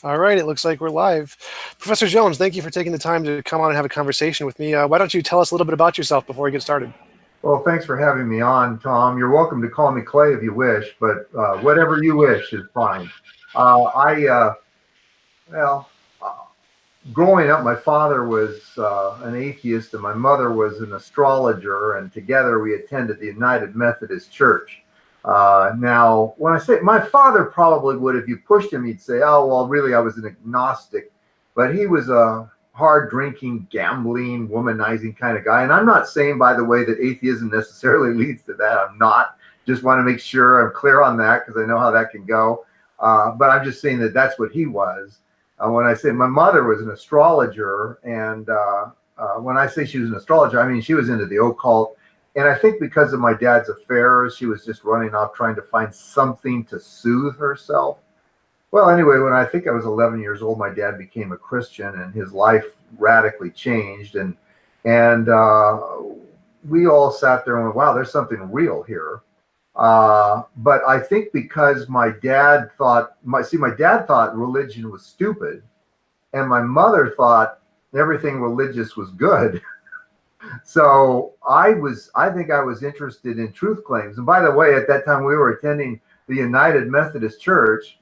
All right, it looks like we're live. Professor Jones, thank you for taking the time to come on and have a conversation with me. Why don't you tell us a little bit about yourself before we get started? Well, thanks for having me on, Tom. You're welcome to call me Clay if you wish, but whatever you wish is fine. Well, uh, growing up, my father was an atheist and my mother was an astrologer, and together we attended the United Methodist Church. Now, when I say my father probably would, if you pushed him, he'd say, oh, well, really, I was an agnostic, but he was a hard drinking, gambling, womanizing kind of guy. And I'm not saying, by the way, that atheism necessarily leads to that. I'm not. Just want to make sure I'm clear on that because I know how that can go. But I'm just saying that that's what he was. When I say my mother was an astrologer, and when I say she was an astrologer, I mean she was into the occult. And I think because of my dad's affairs, she was just running off trying to find something to soothe herself. Well, anyway, when I think I was 11 years old, my dad became a Christian, and his life radically changed. And we all sat there and went, "Wow, there's something real here." But I think because my dad thought religion was stupid, and my mother thought everything religious was good. So I think I was interested in truth claims. And by the way, at that time we were attending the United Methodist Church,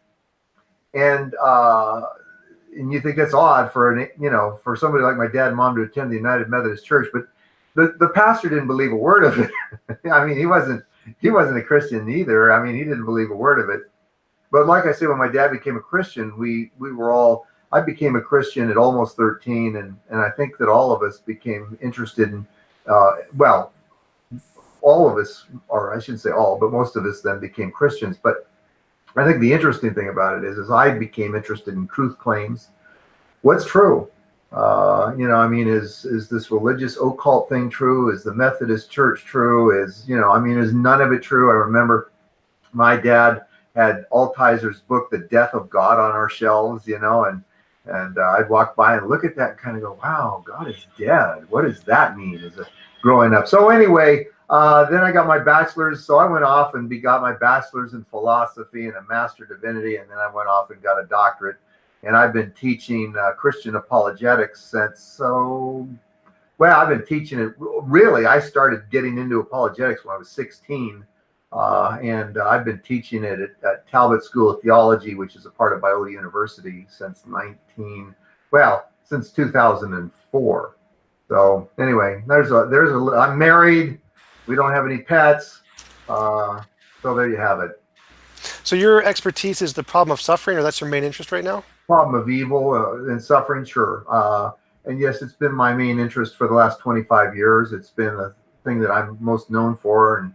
and you think that's odd for somebody like my dad and mom to attend the United Methodist Church, but the pastor didn't believe a word of it. I mean, he wasn't a Christian either. I mean, he didn't believe a word of it. But like I said, when my dad became a Christian, I became a Christian at almost 13, and I think that all of us became interested in, well, all of us, or I shouldn't say all, but most of us then became Christians. But I think the interesting thing about it is I became interested in truth claims. What's true? I mean, is this religious occult thing true? Is the Methodist Church true? Is none of it true? I remember my dad had Altheiser's book, The Death of God, on our shelves, and I'd walk by and look at that and kind of go, wow, God is dead. What does that mean as a growing up? So anyway, then I got my bachelor's. So I went off and got my bachelor's in philosophy and a master divinity. And then I went off and got a doctorate. And I've been teaching Christian apologetics since, I've been teaching it. Really, I started getting into apologetics when I was 16. And I've been teaching it at Talbot School of Theology, which is a part of Biola University, since 2004. So anyway, I'm married. We don't have any pets. So there you have it. So your expertise is the problem of suffering, or that's your main interest right now? Problem of evil and suffering, sure. And yes, it's been my main interest for the last 25 years. It's been the thing that I'm most known for, and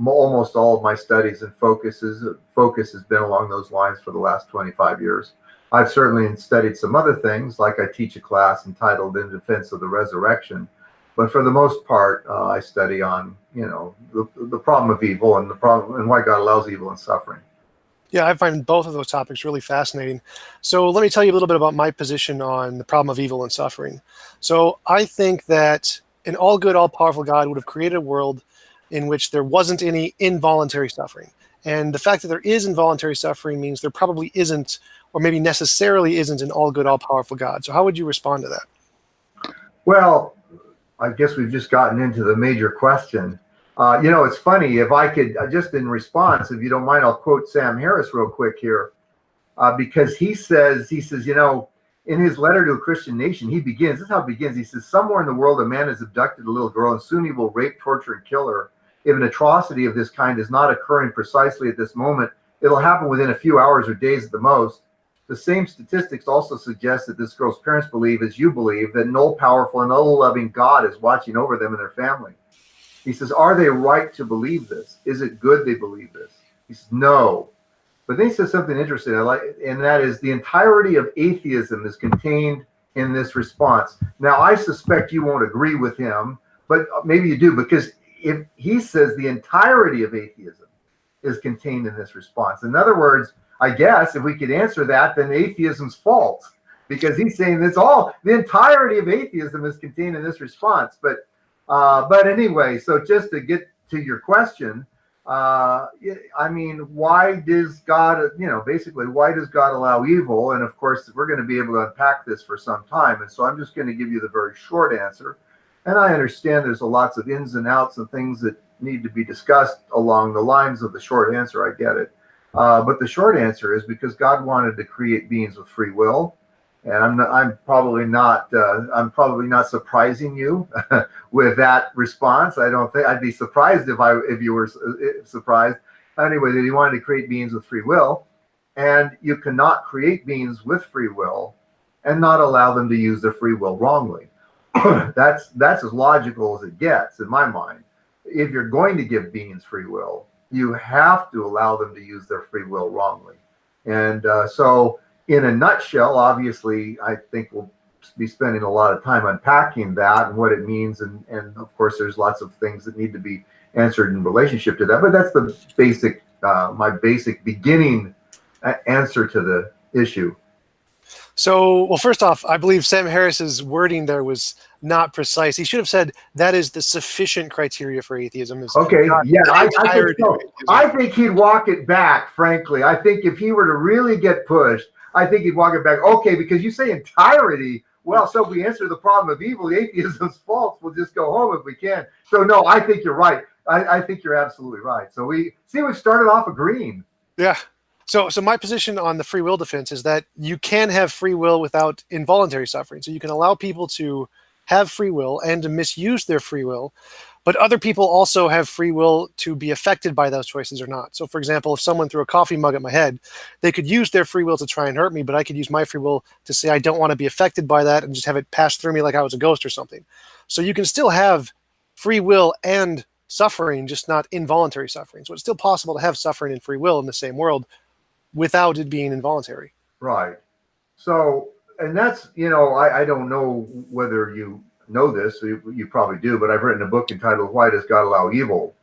almost all of my studies and focus has been along those lines for the last 25 years. I've certainly studied some other things, like I teach a class entitled In Defense of the Resurrection. But for the most part, I study on, the problem of evil and why God allows evil and suffering. Yeah, I find both of those topics really fascinating. So let me tell you a little bit about my position on the problem of evil and suffering. So I think that an all-good, all-powerful God would have created a world in which there wasn't any involuntary suffering. And the fact that there is involuntary suffering means there probably isn't, or maybe necessarily isn't, an all-good, all-powerful God. So how would you respond to that? Well, I guess we've just gotten into the major question. It's funny, if I could, just in response, if you don't mind, I'll quote Sam Harris real quick here, because he says, in his letter to a Christian nation, this is how it begins. He says, somewhere in the world, a man has abducted a little girl, and soon he will rape, torture, and kill her. If an atrocity of this kind is not occurring precisely at this moment, it'll happen within a few hours or days at the most. The same statistics also suggest that this girl's parents believe, as you believe, that an all-powerful and all-loving God is watching over them and their family. He says, are they right to believe this? Is it good they believe this? He says, no. But then he says something interesting, and that is the entirety of atheism is contained in this response. Now, I suspect you won't agree with him, but maybe you do, because if he says the entirety of atheism is contained in this response. In other words, I guess if we could answer that, then atheism's false, because he's saying the entirety of atheism is contained in this response. But anyway, so just to get to your question, I mean, why does God, basically, why does God allow evil? And of course, we're going to be able to unpack this for some time. And so I'm just going to give you the very short answer. And I understand there's lots of ins and outs and things that need to be discussed along the lines of the short answer. I get it. But the short answer is because God wanted to create beings with free will. And I'm probably not surprising you with that response. I don't think I'd be surprised if you were surprised. Anyway, that he wanted to create beings with free will, and you cannot create beings with free will and not allow them to use their free will wrongly. That's as logical as it gets in my mind. If you're going to give beings free will, you have to allow them to use their free will wrongly. And so in a nutshell, obviously, I think we'll be spending a lot of time unpacking that and what it means. And of course, there's lots of things that need to be answered in relationship to that. But that's the basic, my basic beginning answer to the issue. So, well, first off, I believe Sam Harris's wording there was not precise. He should have said that is the sufficient criteria for atheism. Okay, yeah, I think he'd walk it back, frankly. I think if he were to really get pushed, I think he'd walk it back. Okay, because you say entirety. Well, so if we answer the problem of evil, atheism's false, we'll just go home if we can. So no, I think you're right. I think you're absolutely right. So we started off agreeing. Yeah. So my position on the free will defense is that you can have free will without involuntary suffering. So you can allow people to have free will and to misuse their free will, but other people also have free will to be affected by those choices or not. So for example, if someone threw a coffee mug at my head, they could use their free will to try and hurt me, but I could use my free will to say I don't want to be affected by that and just have it pass through me like I was a ghost or something. So you can still have free will and suffering, just not involuntary suffering. So it's still possible to have suffering and free will in the same world without it being involuntary. Right. So, and that's, I don't know whether you know this, you probably do, but I've written a book entitled Why Does God Allow Evil?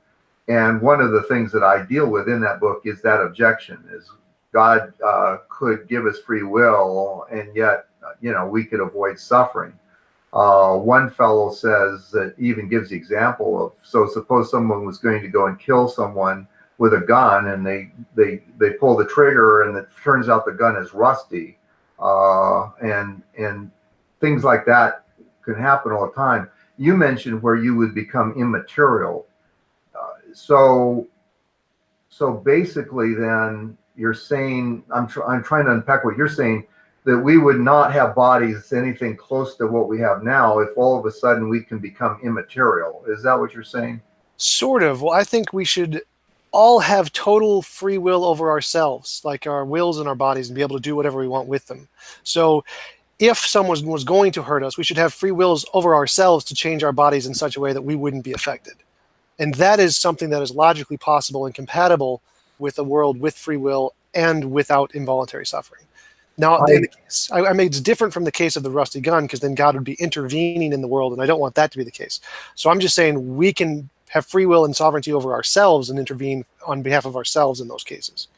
And one of the things that I deal with in that book is that objection is God could give us free will and yet, we could avoid suffering. One fellow says that even gives the example of, so suppose someone was going to go and kill someone with a gun and they pull the trigger and it turns out the gun is rusty, and things like that can happen all the time. You mentioned where you would become immaterial. So basically then you're saying, I'm trying to unpack what you're saying, that we would not have bodies anything close to what we have now if all of a sudden we can become immaterial. Is that what you're saying? Sort of. Well, I think we should all have total free will over ourselves, like our wills and our bodies, and be able to do whatever we want with them. So if someone was going to hurt us, we should have free wills over ourselves to change our bodies in such a way that we wouldn't be affected. And that is something that is logically possible and compatible with a world with free will and without involuntary suffering. Now, I mean, it's different from the case of the rusty gun, because then God would be intervening in the world, and I don't want that to be the case. So I'm just saying we can have free will and sovereignty over ourselves and intervene on behalf of ourselves in those cases.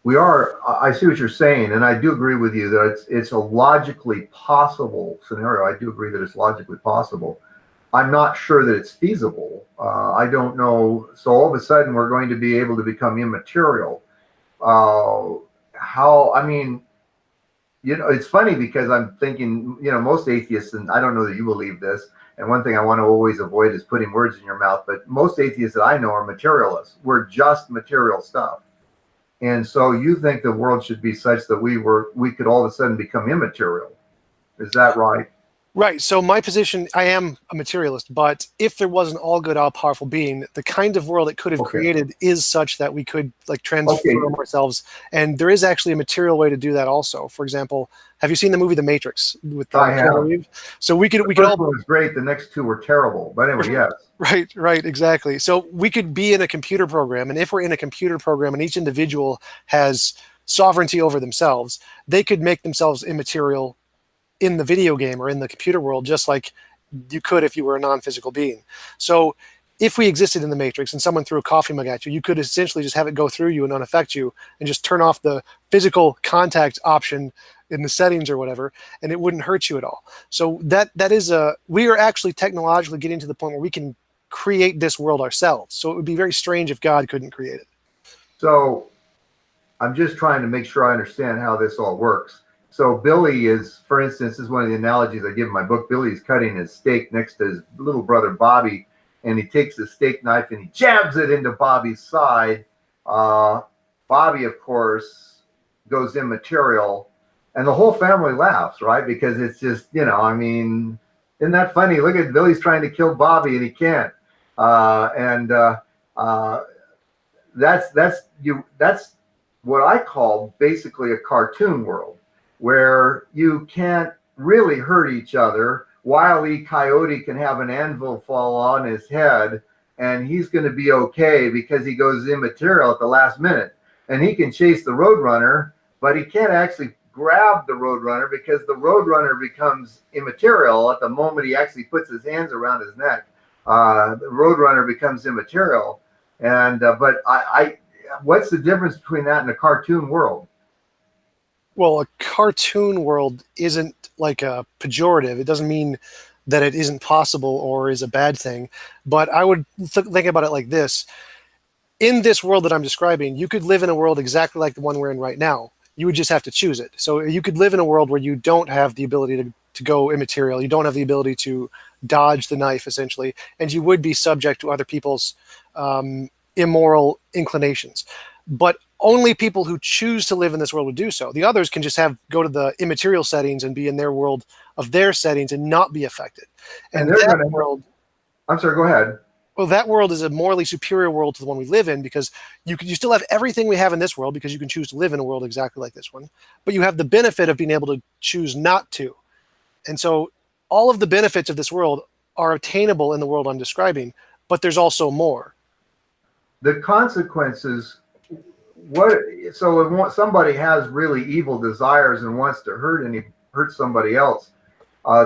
I see what you're saying, and I do agree with you that it's a logically possible scenario. I do agree that it's logically possible. I'm not sure that it's feasible. I don't know. So all of a sudden we're going to be able to become immaterial. It's funny because I'm thinking, most atheists, and I don't know that you believe this, and one thing I want to always avoid is putting words in your mouth, but most atheists that I know are materialists. We're just material stuff. And so you think the world should be such that we could all of a sudden become immaterial. Is that right? Right. So my position, I am a materialist, but if there was an all-good, all-powerful being, the kind of world it could have created is such that we could transform ourselves. And there is actually a material way to do that also. For example, have you seen the movie The Matrix with Keanu Reeves? So we could all. One was great. The next two were terrible. But anyway, yes. Right, exactly. So we could be in a computer program, and if we're in a computer program and each individual has sovereignty over themselves, they could make themselves immaterial in the video game or in the computer world, just like you could if you were a non-physical being. So if we existed in the Matrix and someone threw a coffee mug at you, you could essentially just have it go through you and unaffect you and just turn off the physical contact option in the settings or whatever, and it wouldn't hurt you at all. So that is we are actually technologically getting to the point where we can create this world ourselves. So it would be very strange if God couldn't create it. So I'm just trying to make sure I understand how this all works. So Billy is, for instance, this is one of the analogies I give in my book. Billy's cutting his steak next to his little brother Bobby, and he takes the steak knife and he jabs it into Bobby's side. Bobby, of course, goes immaterial, and the whole family laughs, right? Because it's just, I mean, isn't that funny? Look at Billy's trying to kill Bobby and he can't. That's what I call basically a cartoon world, where you can't really hurt each other. Wile E. Coyote can have an anvil fall on his head, and he's going to be okay because he goes immaterial at the last minute. And he can chase the Roadrunner, but he can't actually grab the Roadrunner because the Roadrunner becomes immaterial at the moment he actually puts his hands around his neck. The Roadrunner becomes immaterial. And but what's the difference between that and a cartoon world? Well, a cartoon world isn't like a pejorative. It doesn't mean that it isn't possible or is a bad thing. But I would think about it like this. In this world that I'm describing, you could live in a world exactly like the one we're in right now. You would just have to choose it. So you could live in a world where you don't have the ability to go immaterial. You don't have the ability to dodge the knife, essentially. And you would be subject to other people's immoral inclinations. But only people who choose to live in this world would do so. The others can just go to the immaterial settings and be in their world of their settings and not be affected. And that world... I'm sorry, go ahead. Well, that world is a morally superior world to the one we live in, because you still have everything we have in this world, because you can choose to live in a world exactly like this one. But you have the benefit of being able to choose not to. And so all of the benefits of this world are attainable in the world I'm describing, but there's also more. The consequences... So if somebody has really evil desires and wants to hurt somebody else,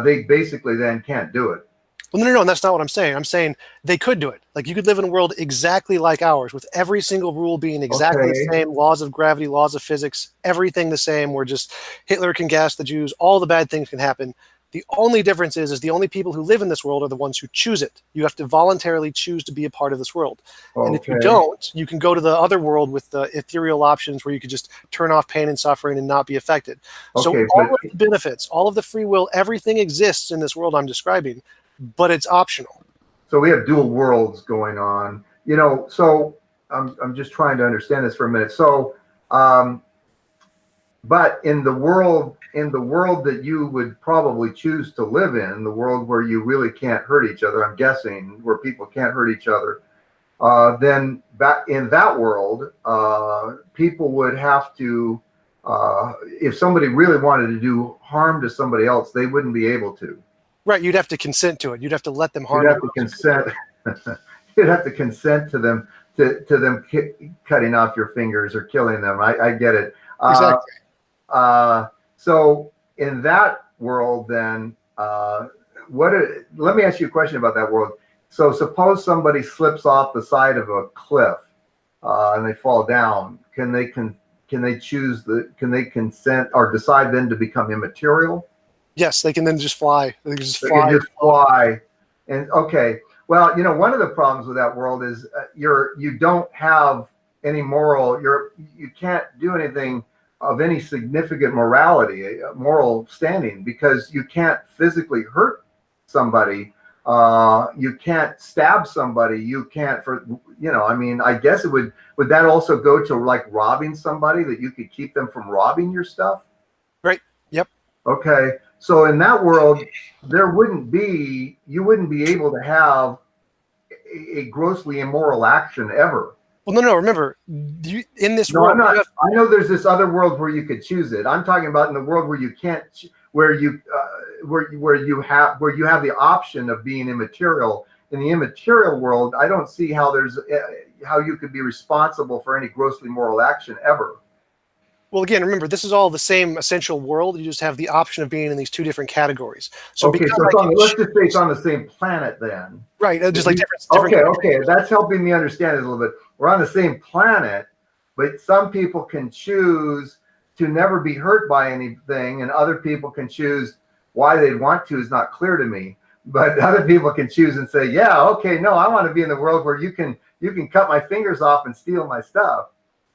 they basically then can't do it. Well, no, and that's not what I'm saying. I'm saying they could do it. Like, you could live in a world exactly like ours, with every single rule being exactly the same, laws of gravity, laws of physics, everything the same, where just Hitler can gas the Jews, all the bad things can happen. The only difference is the only people who live in this world are the ones who choose it. You have to voluntarily choose to be a part of this world. And if you don't, you can go to the other world with the ethereal options where you could just turn off pain and suffering and not be affected. So all of the benefits, all of the free will, everything exists in this world I'm describing, but it's optional. So we have dual worlds going on. So I'm just trying to understand this for a minute. So, but in the world that you would probably choose to live in, the world where you really can't hurt each other, I'm guessing, where people can't hurt each other, then back in that world, people would have to, if somebody really wanted to do harm to somebody else, they wouldn't be able to. Right, you'd have to consent to it. You'd have to let them harm. You'd have to consent. You'd have to consent to them cutting off your fingers or killing them. I get it. Exactly. So in that world, then, let me ask you a question about that world. So suppose somebody slips off the side of a cliff and they fall down. Can they consent or decide then to become immaterial? Yes, they can then just fly. They can just fly. And okay, well, one of the problems with that world is you don't have any moral. You can't do anything of any significant morality, moral standing, because you can't physically hurt somebody. You can't stab somebody. You can't I guess would that also go to like robbing somebody, that you could keep them from robbing your stuff? Right. Yep. Okay. So in that world, you wouldn't be able to have a grossly immoral action ever. Well, no. Remember, in this world, I know there's this other world where you could choose it. I'm talking about in the world where you can't, where you have the option of being immaterial. In the immaterial world, I don't see how you could be responsible for any grossly moral action ever. Well, again, remember, this is all the same essential world. You just have the option of being in these two different categories. So let's just say it's on the same planet then. Right, just like different. Okay, that's helping me understand it a little bit. We're on the same planet, but some people can choose to never be hurt by anything, and other people can choose why they'd want to is not clear to me. but other people can choose and say, yeah, okay, no, I want to be in the world where you can cut my fingers off and steal my stuff.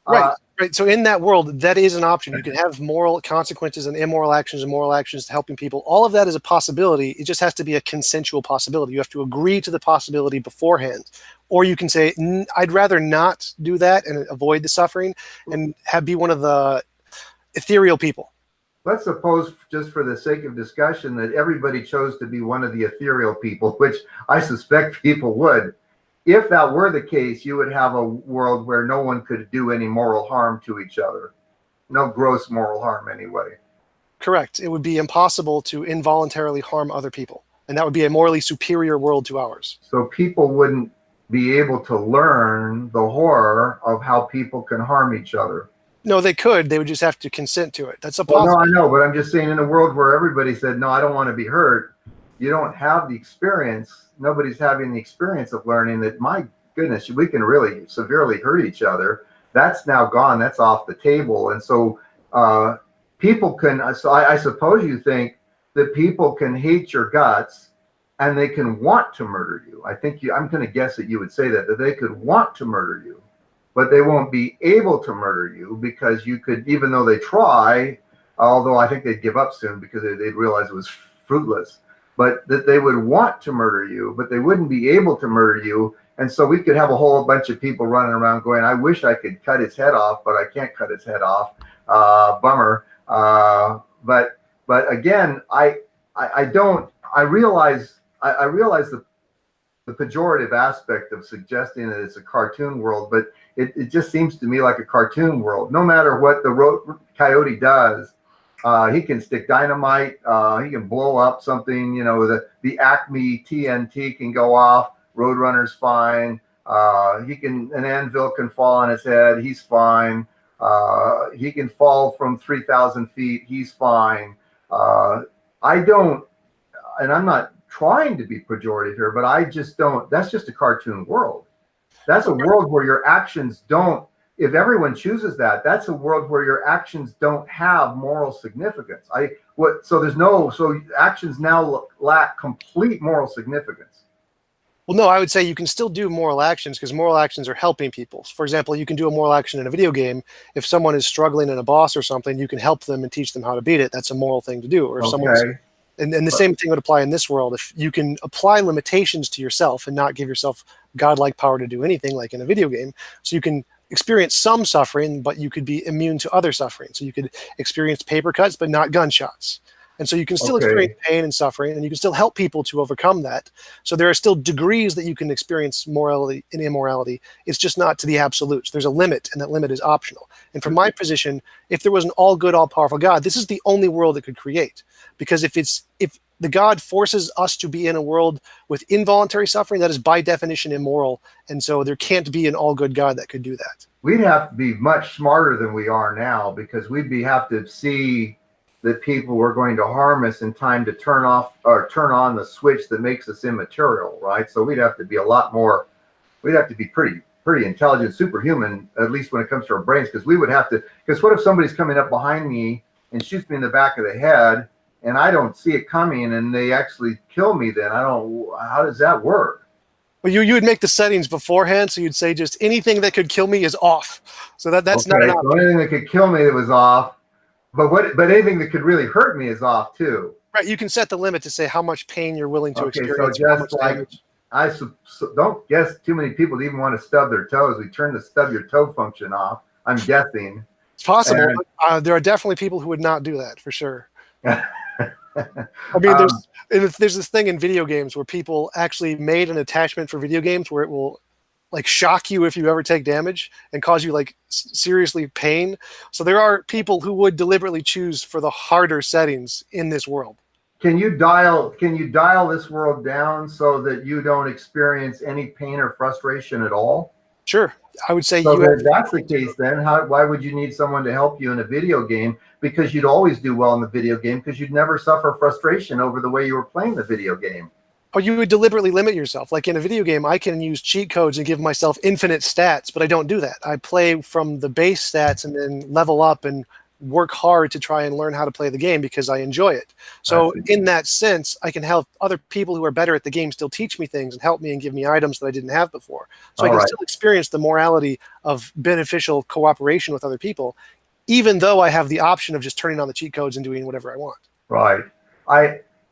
Right. Right. So in that world, that is an option. You can have moral consequences and immoral actions and moral actions to helping people. All of that is a possibility. It just has to be a consensual possibility. You have to agree to the possibility beforehand. Or you can say, I'd rather not do that and avoid the suffering and be one of the ethereal people. Let's suppose, just for the sake of discussion, that everybody chose to be one of the ethereal people, which I suspect people would. If that were the case, you would have a world where no one could do any moral harm to each other. No gross moral harm, anyway. Correct. It would be impossible to involuntarily harm other people. And that would be a morally superior world to ours. So people wouldn't be able to learn the horror of how people can harm each other. No, they could. They would just have to consent to it. That's a possibility. Well, no, I know, but I'm just saying, in a world where everybody said, no, I don't want to be hurt, you don't have the experience. Nobody's having the experience of learning that, my goodness, we can really severely hurt each other. That's now gone. That's off the table. And so people can, so I suppose you think that people can hate your guts and they can want to murder you. I think I'm going to guess that you would say that they could want to murder you, but they won't be able to murder you because you could, even though they try, although I think they'd give up soon because they'd realize it was fruitless. But that they would want to murder you, but they wouldn't be able to murder you. And so we could have a whole bunch of people running around going, I wish I could cut his head off, but I can't cut his head off. Bummer. But again, I realize the pejorative aspect of suggesting that it's a cartoon world, but it just seems to me like a cartoon world. No matter what the coyote does, he can stick dynamite. He can blow up something. You know, the Acme TNT can go off. Roadrunner's fine. An anvil can fall on his head. He's fine. He can fall from 3,000 feet. He's fine. I don't, and I'm not trying to be pejorative here, but I just don't. That's just a cartoon world. That's a world where your actions don't. If everyone chooses that, that's a world where your actions don't have moral significance. So actions now lack complete moral significance. Well, no, I would say you can still do moral actions because moral actions are helping people. For example, you can do a moral action in a video game. If someone is struggling in a boss or something, you can help them and teach them how to beat it. That's a moral thing to do. Or if someone's, and the same thing would apply in this world. If you can apply limitations to yourself and not give yourself godlike power to do anything like in a video game, so you can experience some suffering, but you could be immune to other suffering. So you could experience paper cuts, but not gunshots. And so you can still experience pain and suffering, and you can still help people to overcome that. So there are still degrees that you can experience morality and immorality. It's just not to the absolutes. There's a limit, and that limit is optional. And from my position, if there was an all-good, all-powerful God, this is the only world it could create. Because if the God forces us to be in a world with involuntary suffering, that is by definition immoral. And so there can't be an all-good God that could do that. We'd have to be much smarter than we are now, because we'd have to see that people were going to harm us in time to turn off or turn on the switch that makes us immaterial, right? So we'd have to be we'd have to be pretty intelligent, superhuman, at least when it comes to our brains, because what if somebody's coming up behind me and shoots me in the back of the head, and I don't see it coming, and they actually kill me? Then how does that work? Well, you would make the settings beforehand, so you'd say just anything that could kill me is off. So that's not an option. So anything that could kill me that was off, but anything that could really hurt me is off too. Right, you can set the limit to say how much pain you're willing to experience. So just like don't guess too many people even want to stub their toes. We turn the stub your toe function off. I'm guessing. It's possible. There are definitely people who would not do that for sure. I mean, there's this thing in video games where people actually made an attachment for video games where it will like shock you if you ever take damage and cause you like seriously pain. So there are people who would deliberately choose for the harder settings in this world. Can you dial this world down so that you don't experience any pain or frustration at all? Sure. I would say if that's the case, then why would you need someone to help you in a video game? Because you'd always do well in the video game because you'd never suffer frustration over the way you were playing the video game. Or you would deliberately limit yourself. Like in a video game, I can use cheat codes and give myself infinite stats, but I don't do that. I play from the base stats and then level up and work hard to try and learn how to play the game because I enjoy it. So in that sense, I can help other people who are better at the game still teach me things and help me and give me items that I didn't have before. So I can still experience the morality of beneficial cooperation with other people, even though I have the option of just turning on the cheat codes and doing whatever I want. Right.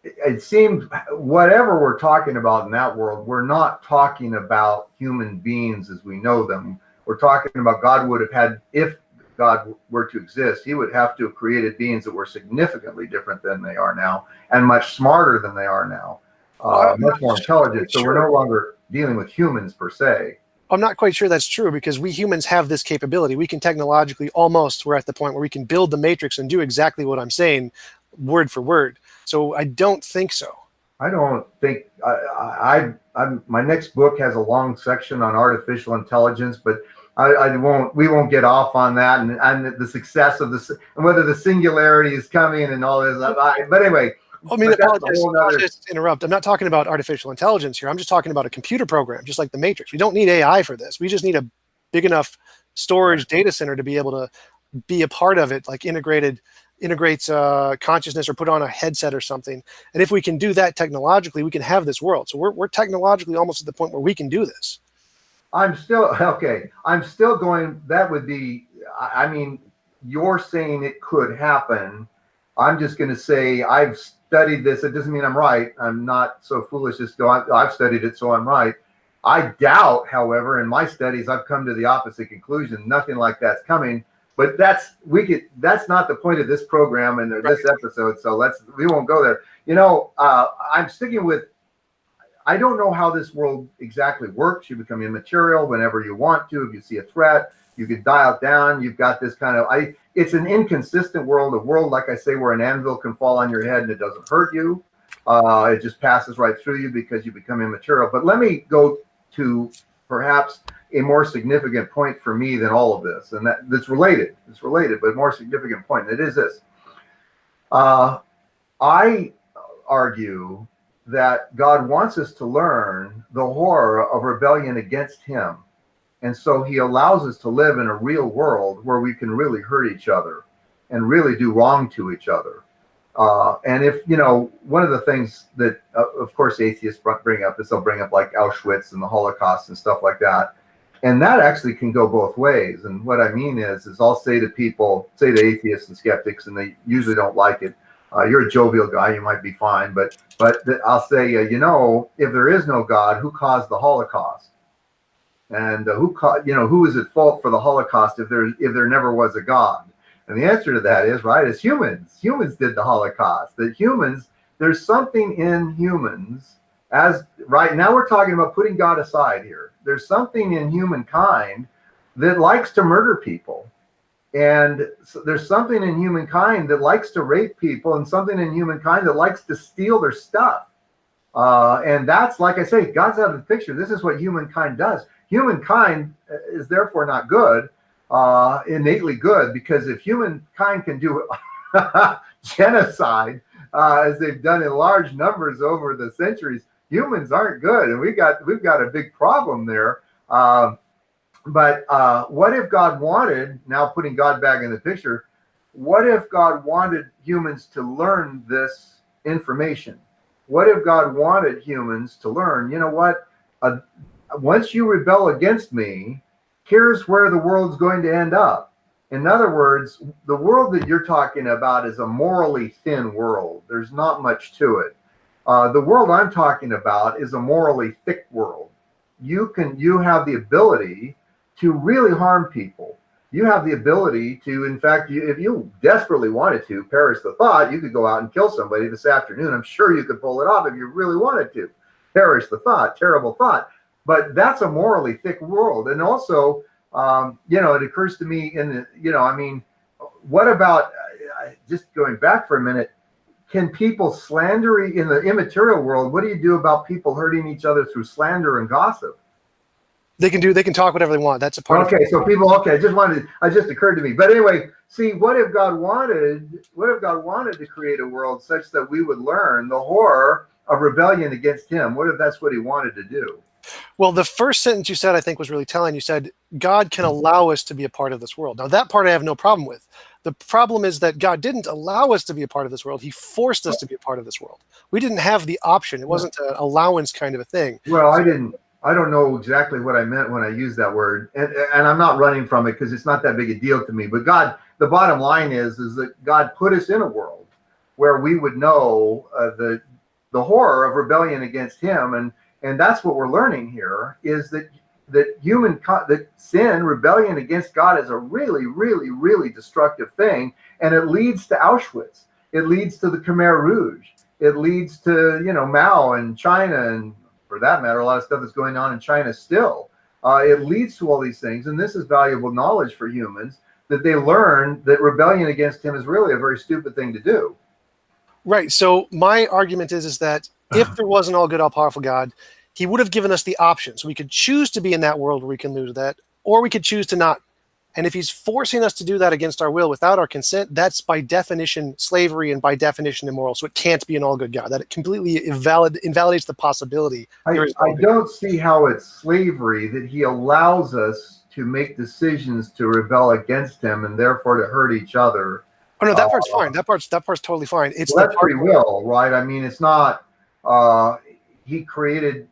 It seems whatever we're talking about in that world, we're not talking about human beings as we know them. We're talking about God would have had, if God were to exist, he would have to have created beings that were significantly different than they are now and much smarter than they are now, much more intelligent. So we're no longer dealing with humans per se. I'm not quite sure that's true because we humans have this capability. We can technologically we're at the point where we can build the matrix and do exactly what I'm saying word for word. So I don't think so. I don't think my next book has a long section on artificial intelligence, but we won't get off on that and the success of this and whether the singularity is coming and all this. But anyway, I mean, apologize to interrupt. I'm not talking about artificial intelligence here. I'm just talking about a computer program, just like the Matrix. We don't need AI for this. We just need a big enough storage data center to be able to be a part of it, like integrates consciousness or put on a headset or something. And if we can do that technologically, we can have this world. So we're technologically almost at the point where we can do this. I'm still going. That would be, I mean, you're saying it could happen. I'm just going to say I've studied this. It doesn't mean I'm right. I'm not so foolish as to go, I've studied it, so I'm right. I doubt, however, in my studies, I've come to the opposite conclusion. Nothing like that's coming. But that's not the point of this program and this episode. So we won't go there. You know, I'm sticking with, I don't know how this world exactly works. You become immaterial whenever you want to. If you see a threat, you can dial it down. You've got this kind of, it's an inconsistent world, a world, like I say, where an anvil can fall on your head and it doesn't hurt you. It just passes right through you because you become immaterial. But let me go to perhaps a more significant point for me than all of this. And that's related. It's related, but a more significant point. And it is this. I argue that God wants us to learn the horror of rebellion against him. And so he allows us to live in a real world where we can really hurt each other and really do wrong to each other. And if, you know, one of the things that, of course, atheists bring up is they'll bring up like Auschwitz and the Holocaust and stuff like that. And that actually can go both ways. And what I mean is I'll say to people, say to atheists and skeptics, and they usually don't like it. You're a jovial guy, you might be fine, but I'll say, you know, if there is no God, who caused the Holocaust? And who is at fault for the Holocaust if there never was a God? And the answer to that is, right, it's humans. Humans did the Holocaust. That humans, there's something in humans, as right now we're talking about putting God aside here. There's something in humankind that likes to murder people. And so there's something in humankind that likes to rape people and something in humankind that likes to steal their stuff. And that's, like I say, God's out of the picture. This is what humankind does. Humankind is therefore not good, innately good, because if humankind can do genocide, as they've done in large numbers over the centuries, humans aren't good. And we've got a big problem there. But what if God wanted, now putting God back in the picture, what if God wanted humans to learn this information? What if God wanted humans to learn, you know what, once you rebel against me, here's where the world's going to end up. In other words, the world that you're talking about is a morally thin world. There's not much to it. The world I'm talking about is a morally thick world. You have the ability to really harm people. You have the ability to, in fact, if you desperately wanted to, perish the thought, you could go out and kill somebody this afternoon. I'm sure you could pull it off if you really wanted to. Perish the thought, terrible thought. But that's a morally thick world. And also, it occurs to me what about, just going back for a minute, can people slander in the immaterial world? What do you do about people hurting each other through slander and gossip? They can talk whatever they want. That's a part of it. So people, it just occurred to me. But anyway, see, what if God wanted to create a world such that we would learn the horror of rebellion against him? What if that's what he wanted to do? Well, the first sentence you said, I think, was really telling. You said, God can allow us to be a part of this world. Now, that part I have no problem with. The problem is that God didn't allow us to be a part of this world. He forced us to be a part of this world. We didn't have the option. It wasn't an allowance kind of a thing. Well, I don't know exactly what I meant when I used that word, and I'm not running from it because it's not that big a deal to me. But God, the bottom line is that God put us in a world where we would know the horror of rebellion against Him, and that's what we're learning here is that that sin, rebellion against God, is a really, really, really destructive thing, and it leads to Auschwitz. It leads to the Khmer Rouge. It leads to Mao and China, and for that matter, a lot of stuff that's going on in China still. It leads to all these things, and this is valuable knowledge for humans, that they learn that rebellion against Him is really a very stupid thing to do. Right. So my argument is that if there was an all-good, all-powerful God, He would have given us the option. So we could choose to be in that world where we can lose that, or we could choose to not. And if He's forcing us to do that against our will without our consent, that's by definition slavery and by definition immoral. So it can't be an all-good God. That it completely invalidates the possibility. I don't see how it's slavery that He allows us to make decisions to rebel against Him and therefore to hurt each other. Oh no, that part's fine. That part's totally fine. It's that's free will, right? I mean, it's not. He created.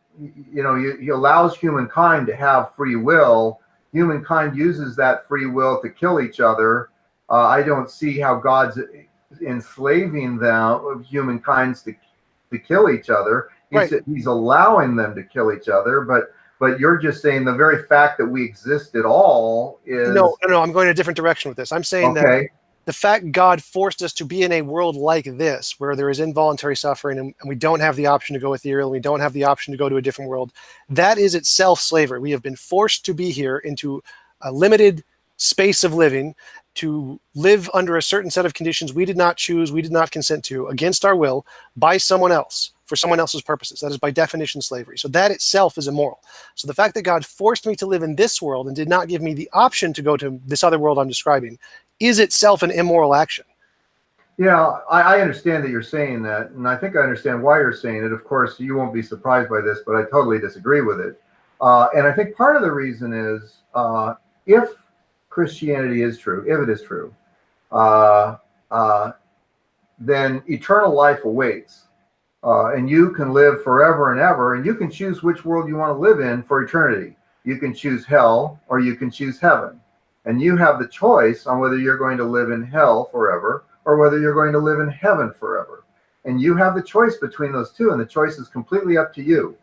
He allows humankind to have free will. Humankind uses that free will to kill each other. I don't see how God's enslaving humankind to kill each other. He's allowing them to kill each other, but you're just saying the very fact that we exist at all is no. I'm going a different direction with this. I'm saying that the fact God forced us to be in a world like this, where there is involuntary suffering and we don't have the option to go ethereal, we don't have the option to go to a different world, that is itself slavery. We have been forced to be here into a limited space of living, to live under a certain set of conditions we did not choose, we did not consent to, against our will, by someone else, for someone else's purposes. That is by definition slavery. So that itself is immoral. So the fact that God forced me to live in this world and did not give me the option to go to this other world I'm describing is itself an immoral action. Yeah, I understand that you're saying that, and I think I understand why you're saying it. Of course, you won't be surprised by this, but I totally disagree with it. And I think part of the reason is if Christianity is true, if it is true, then eternal life awaits. And you can live forever and ever, and you can choose which world you want to live in for eternity. You can choose hell or you can choose heaven. And you have the choice on whether you're going to live in hell forever or whether you're going to live in heaven forever. And you have the choice between those two, and the choice is completely up to you.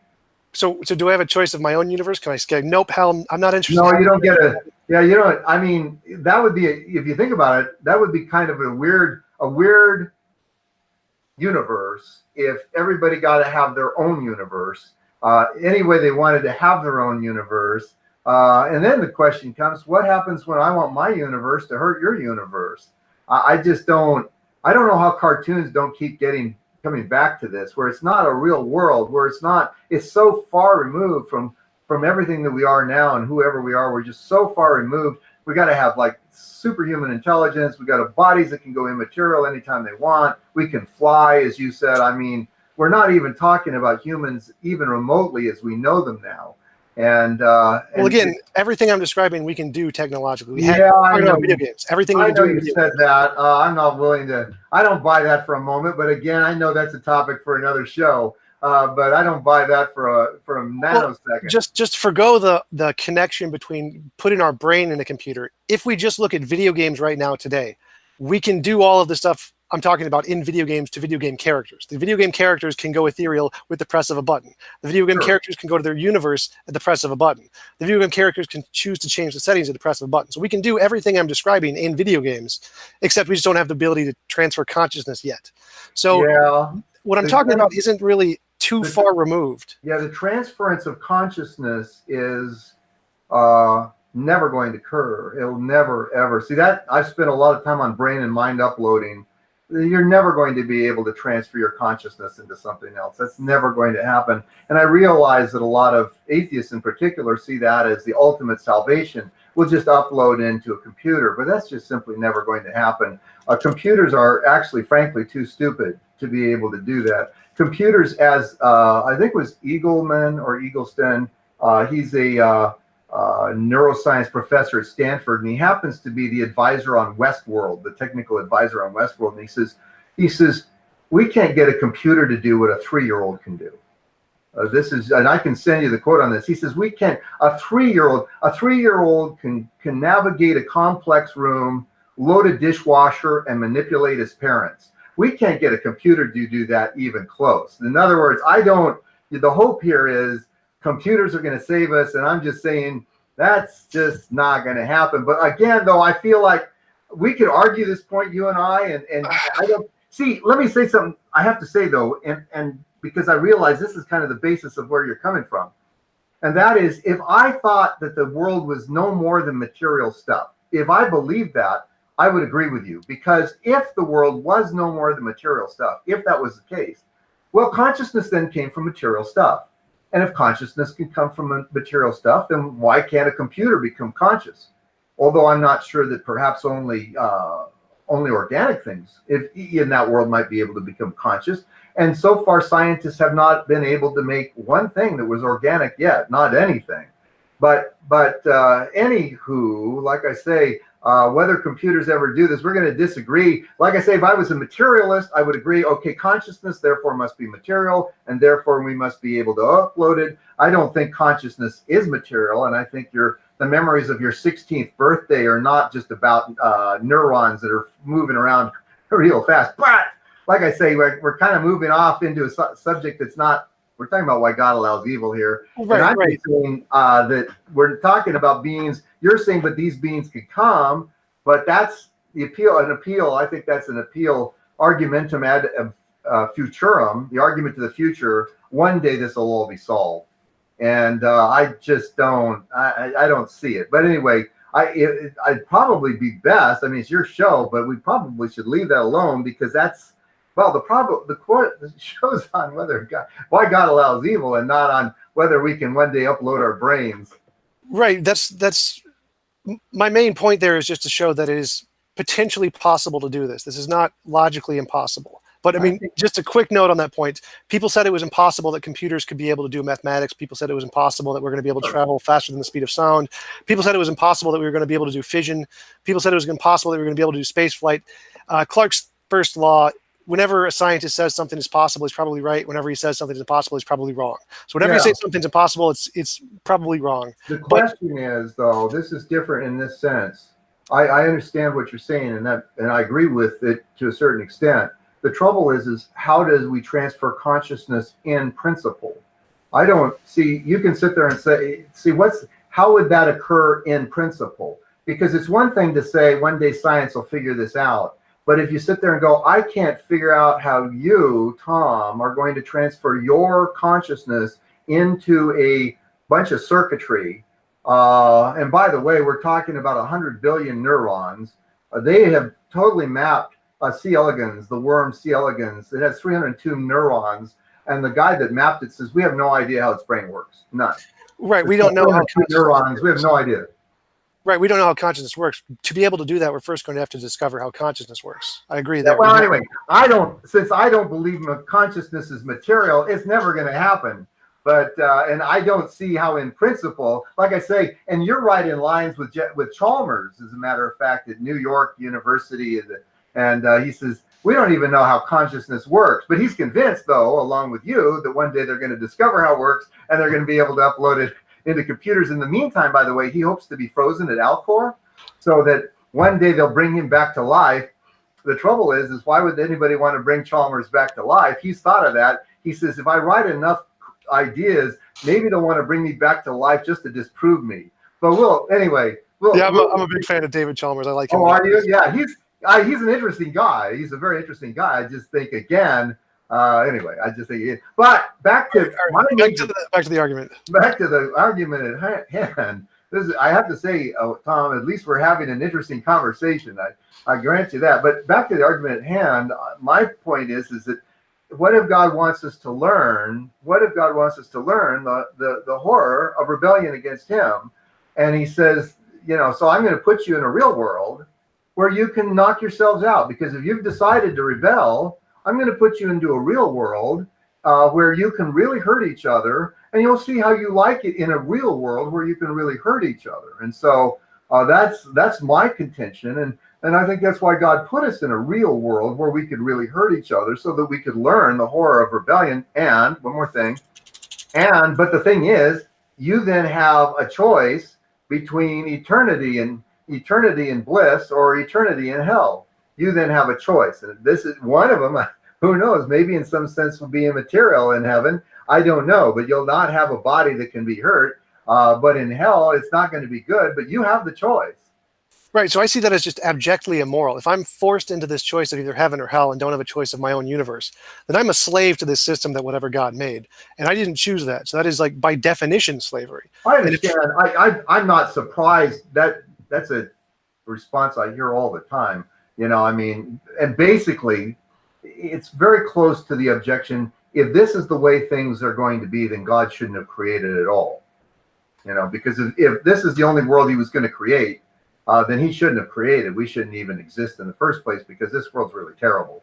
So do I have a choice of my own universe? Can I say, nope, hell, I'm not interested? No, you don't get you don't. I mean, that would be, if you think about it, that would be kind of a weird universe if everybody got to have their own universe. Any way they wanted to have their own universe. And then the question comes, what happens when I want my universe to hurt your universe? I don't know how cartoons don't keep coming back to this, where it's not a real world, where it's so far removed from everything that we are now and whoever we are. We're just so far removed. We got to have like superhuman intelligence. We got bodies that can go immaterial anytime they want. We can fly, as you said. I mean, we're not even talking about humans even remotely as we know them now. And well, again, everything I'm describing we can do technologically. I know video games. Everything I know you said that. I'm not willing to. I don't buy that for a moment. But again, I know that's a topic for another show. But I don't buy that for a nanosecond. Well, just forgo the connection between putting our brain in a computer. If we just look at video games right now today, we can do all of the stuff I'm talking about in video games to video game characters. The video game characters can go ethereal with the press of a button. The video game characters can go to their universe at the press of a button. The video game characters can choose to change the settings at the press of a button. So we can do everything I'm describing in video games, except we just don't have the ability to transfer consciousness yet. So what I'm talking about isn't really too far removed. Yeah, the transference of consciousness is never going to occur. It'll never, ever. See, that I've spent a lot of time on brain and mind uploading. You're never going to be able to transfer your consciousness into something else. That's never going to happen. And I realize that a lot of atheists in particular see that as the ultimate salvation. We'll just upload into a computer, but that's just simply never going to happen. Computers are actually, frankly, too stupid to be able to do that. Computers, as I think it was Eagleman or Eagleston, he's a neuroscience professor at Stanford, and he happens to be the advisor on Westworld, the technical advisor on Westworld. And he says, we can't get a computer to do what a 3-year-old can do. This is, and I can send you the quote on this. He says, we can't, a 3-year-old can navigate a complex room, load a dishwasher, and manipulate his parents. We can't get a computer to do that even close. In other words, the hope here is computers are going to save us, and I'm just saying that's just not going to happen. But again, though, I feel like we could argue this point, you and I don't see. Let me say something. I have to say though, and because I realize this is kind of the basis of where you're coming from, and that is, if I thought that the world was no more than material stuff, if I believed that, I would agree with you. Because if the world was no more than material stuff, if that was the case, well, consciousness then came from material stuff. And if consciousness can come from material stuff, then why can't a computer become conscious? Although I'm not sure that perhaps only organic things in that world might be able to become conscious. And so far, scientists have not been able to make one thing that was organic yet, not anything. But anywho, like I say, whether computers ever do this, we're going to disagree. Like I say, if I was a materialist, I would agree, okay, consciousness therefore must be material, and therefore we must be able to upload it. I don't think consciousness is material, and I think the memories of your 16th birthday are not just about neurons that are moving around real fast. But like I say, we're kind of moving off into a subject that's not, we're talking about why God allows evil here. Right, and I'm right. saying that we're talking about beings. You're saying, but these beings could come, but that's the appeal. An appeal, I think that's an appeal, argumentum ad futurum, the argument to the future. One day this will all be solved. And I just don't, I don't see it. But anyway, I'd probably be best. I mean, it's your show, but we probably should leave that alone, because that's, well, the show's on why God allows evil, and not on whether we can one day upload our brains. Right. That's my main point there, is just to show that it is potentially possible to do this. This is not logically impossible. But I mean, just a quick note on that point. People said it was impossible that computers could be able to do mathematics. People said it was impossible that we're going to be able to travel faster than the speed of sound. People said it was impossible that we were going to be able to do fission. People said it was impossible that we were going to be able to do space flight. Clarke's first law: whenever a scientist says something is possible, he's probably right. Whenever he says something is impossible, he's probably wrong. So whenever you say something's impossible, it's probably wrong. The question is, though, this is different in this sense. I understand what you're saying, and I agree with it to a certain extent. The trouble is how does we transfer consciousness in principle? I don't see. You can sit there and say, how would that occur in principle? Because it's one thing to say one day science will figure this out. But if you sit there and go, I can't figure out how you, Tom, are going to transfer your consciousness into a bunch of circuitry. And by the way, we're talking about 100 billion neurons. They have totally mapped C. elegans, the worm C. elegans. It has 302 neurons. And the guy that mapped it says, we have no idea how its brain works. None. Right. We don't know how neurons. We have no idea. Right, we don't know how consciousness works. To be able to do that, we're first going to have to discover how consciousness works. I agree there. Well, anyway, since I don't believe consciousness is material, it's never going to happen. But and I don't see how, in principle, like I say, and you're right in lines with Chalmers, as a matter of fact, at New York University, and he says we don't even know how consciousness works. But he's convinced, though, along with you, that one day they're going to discover how it works, and they're going to be able to upload it into computers. In the meantime, by the way, he hopes to be frozen at Alcor, so that one day they'll bring him back to life. The trouble is why would anybody want to bring Chalmers back to life? He's thought of that. He says, if I write enough ideas, maybe they'll want to bring me back to life just to disprove me. But I'm a big fan of David Chalmers. I like him. Oh, are you? Yeah, he's an interesting guy. He's a very interesting guy. I just think, again, anyway, I just think. But back to the argument. Back to the argument at hand. I have to say, Tom, at least we're having an interesting conversation. I grant you that. But back to the argument at hand, my point is that what if God wants us to learn? What if God wants us to learn the horror of rebellion against Him? And He says, so I'm going to put you in a real world where you can knock yourselves out, because if you've decided to rebel, I'm going to put you into a real world where you can really hurt each other, and you'll see how you like it in a real world where you can really hurt each other. And so that's my contention, and I think that's why God put us in a real world where we could really hurt each other, so that we could learn the horror of rebellion. And one more thing, but the thing is, you then have a choice between eternity and bliss, or eternity in hell. You then have a choice, and this is one of them. Who knows? Maybe in some sense will be immaterial in heaven. I don't know, but you'll not have a body that can be hurt. But in hell, it's not going to be good. But you have the choice. Right. So I see that as just abjectly immoral. If I'm forced into this choice of either heaven or hell and don't have a choice of my own universe, then I'm a slave to this system that whatever God made. And I didn't choose that. So that is, like, by definition, slavery. I understand. I'm not surprised. That's a response I hear all the time. I mean, and basically, it's very close to the objection: if this is the way things are going to be, then God shouldn't have created it at all. Because if this is the only world he was going to create, then he shouldn't have created. We shouldn't even exist in the first place, because this world's really terrible.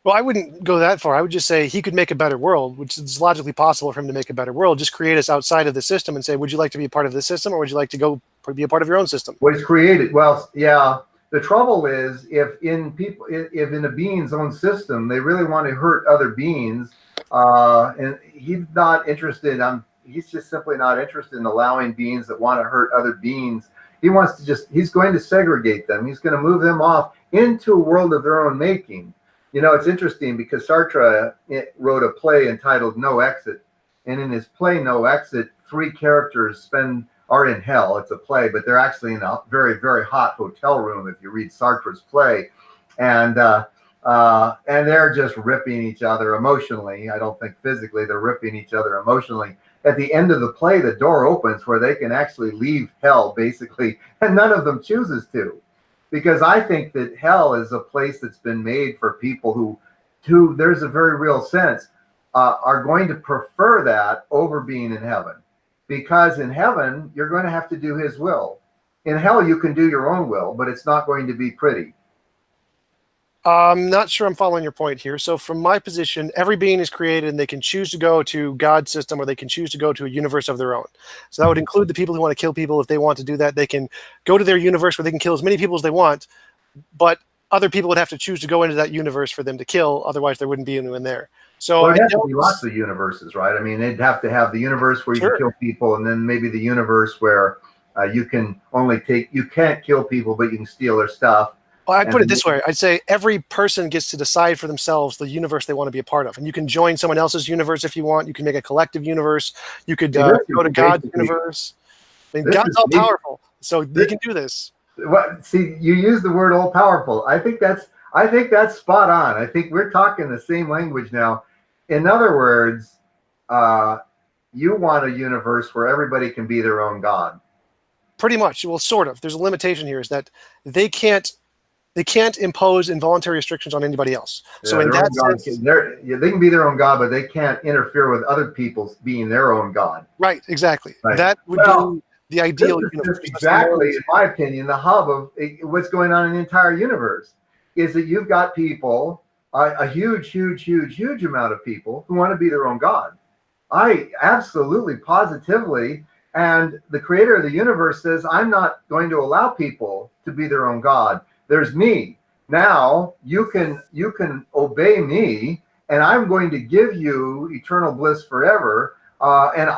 Well, I wouldn't go that far. I would just say he could make a better world, which is logically possible for him to make a better world. Just create us outside of the system and say, would you like to be a part of this system, or would you like to go be a part of your own system? What he's created. Well, yeah. The trouble is, if in a being's own system, they really want to hurt other beings, and he's not interested. He's just simply not interested in allowing beings that want to hurt other beings. He's going to segregate them. He's going to move them off into a world of their own making. It's interesting because Sartre wrote a play entitled No Exit. And in his play, No Exit, 3 characters are in hell. It's a play, but they're actually in a very, very hot hotel room if you read Sartre's play. And they're just ripping each other emotionally. I don't think physically. They're ripping each other emotionally. At the end of the play, the door opens where they can actually leave hell, basically, and none of them chooses to. Because I think that hell is a place that's been made for people who there's a very real sense, are going to prefer that over being in heaven. Because in heaven, you're going to have to do his will. In hell, you can do your own will, but it's not going to be pretty. I'm not sure I'm following your point here. So from my position, every being is created and they can choose to go to God's system, or they can choose to go to a universe of their own. So that would include the people who want to kill people. If they want to do that, they can go to their universe where they can kill as many people as they want, but other people would have to choose to go into that universe for them to kill. Otherwise, there wouldn't be anyone there. So there'd have to be lots of universes, right? I mean, they'd have to have the universe where you can kill people, and then maybe the universe where you can't kill people, but you can steal their stuff. Well, I'd put it this way. I'd say every person gets to decide for themselves the universe they want to be a part of. And you can join someone else's universe if you want. You can make a collective universe. You could go to God's universe. I mean, God's all powerful, so they can do this. See, you use the word all powerful. I think that's spot on. I think we're talking the same language now. In other words, you want a universe where everybody can be their own God. Pretty much. Well, sort of. There's a limitation here, is that they can't impose involuntary restrictions on anybody else. Yeah, so in that sense, they can be their own God, but they can't interfere with other people's being their own God. Right, exactly. Right. That would be the ideal universe. Exactly, in my opinion, the hub of what's going on in the entire universe is that you've got people, a huge amount of people who want to be their own God. I absolutely, positively, and the creator of the universe says, I'm not going to allow people to be their own God. There's me. Now you can obey me, and I'm going to give you eternal bliss forever. And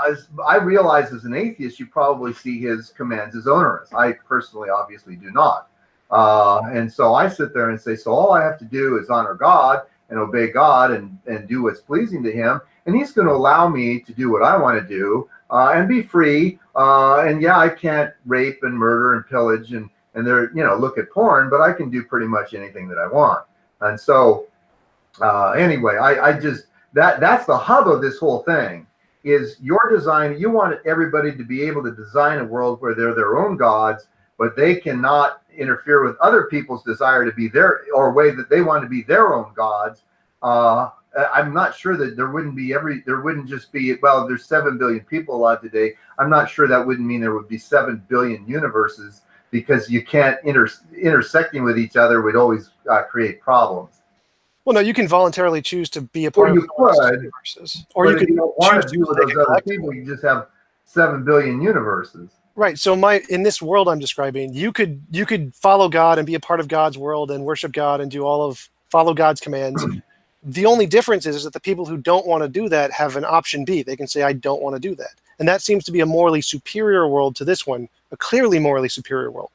I realize as an atheist, you probably see his commands as onerous. I personally, obviously, do not. And so I sit there and say, so all I have to do is honor God and obey God and do what's pleasing to him. And he's going to allow me to do what I want to do and be free. And yeah, I can't rape and murder and pillage and look at porn, but I can do pretty much anything that I want. And so anyway, that's the hub of this whole thing. Is your design. You want everybody to be able to design a world where they're their own gods, but they cannot interfere with other people's desire to be their, or way that they want to be their own gods. I'm not sure that there wouldn't just be, well, there's 7 billion people alive today. I'm not sure that wouldn't mean there would be 7 billion universes, because you can't intersecting with each other would always create problems. Well, no, you can voluntarily choose to be a Or part of you someone else's could, universes, or but you if could you don't want choose to to be with make those a other collective people, one. you just have 7 billion universes. Right. So in this world I'm describing, you could follow God and be a part of God's world and worship God and follow God's commands. The only difference is that the people who don't want to do that have an option B. They can say, I don't want to do that. And that seems to be a morally superior world to this one, a clearly morally superior world.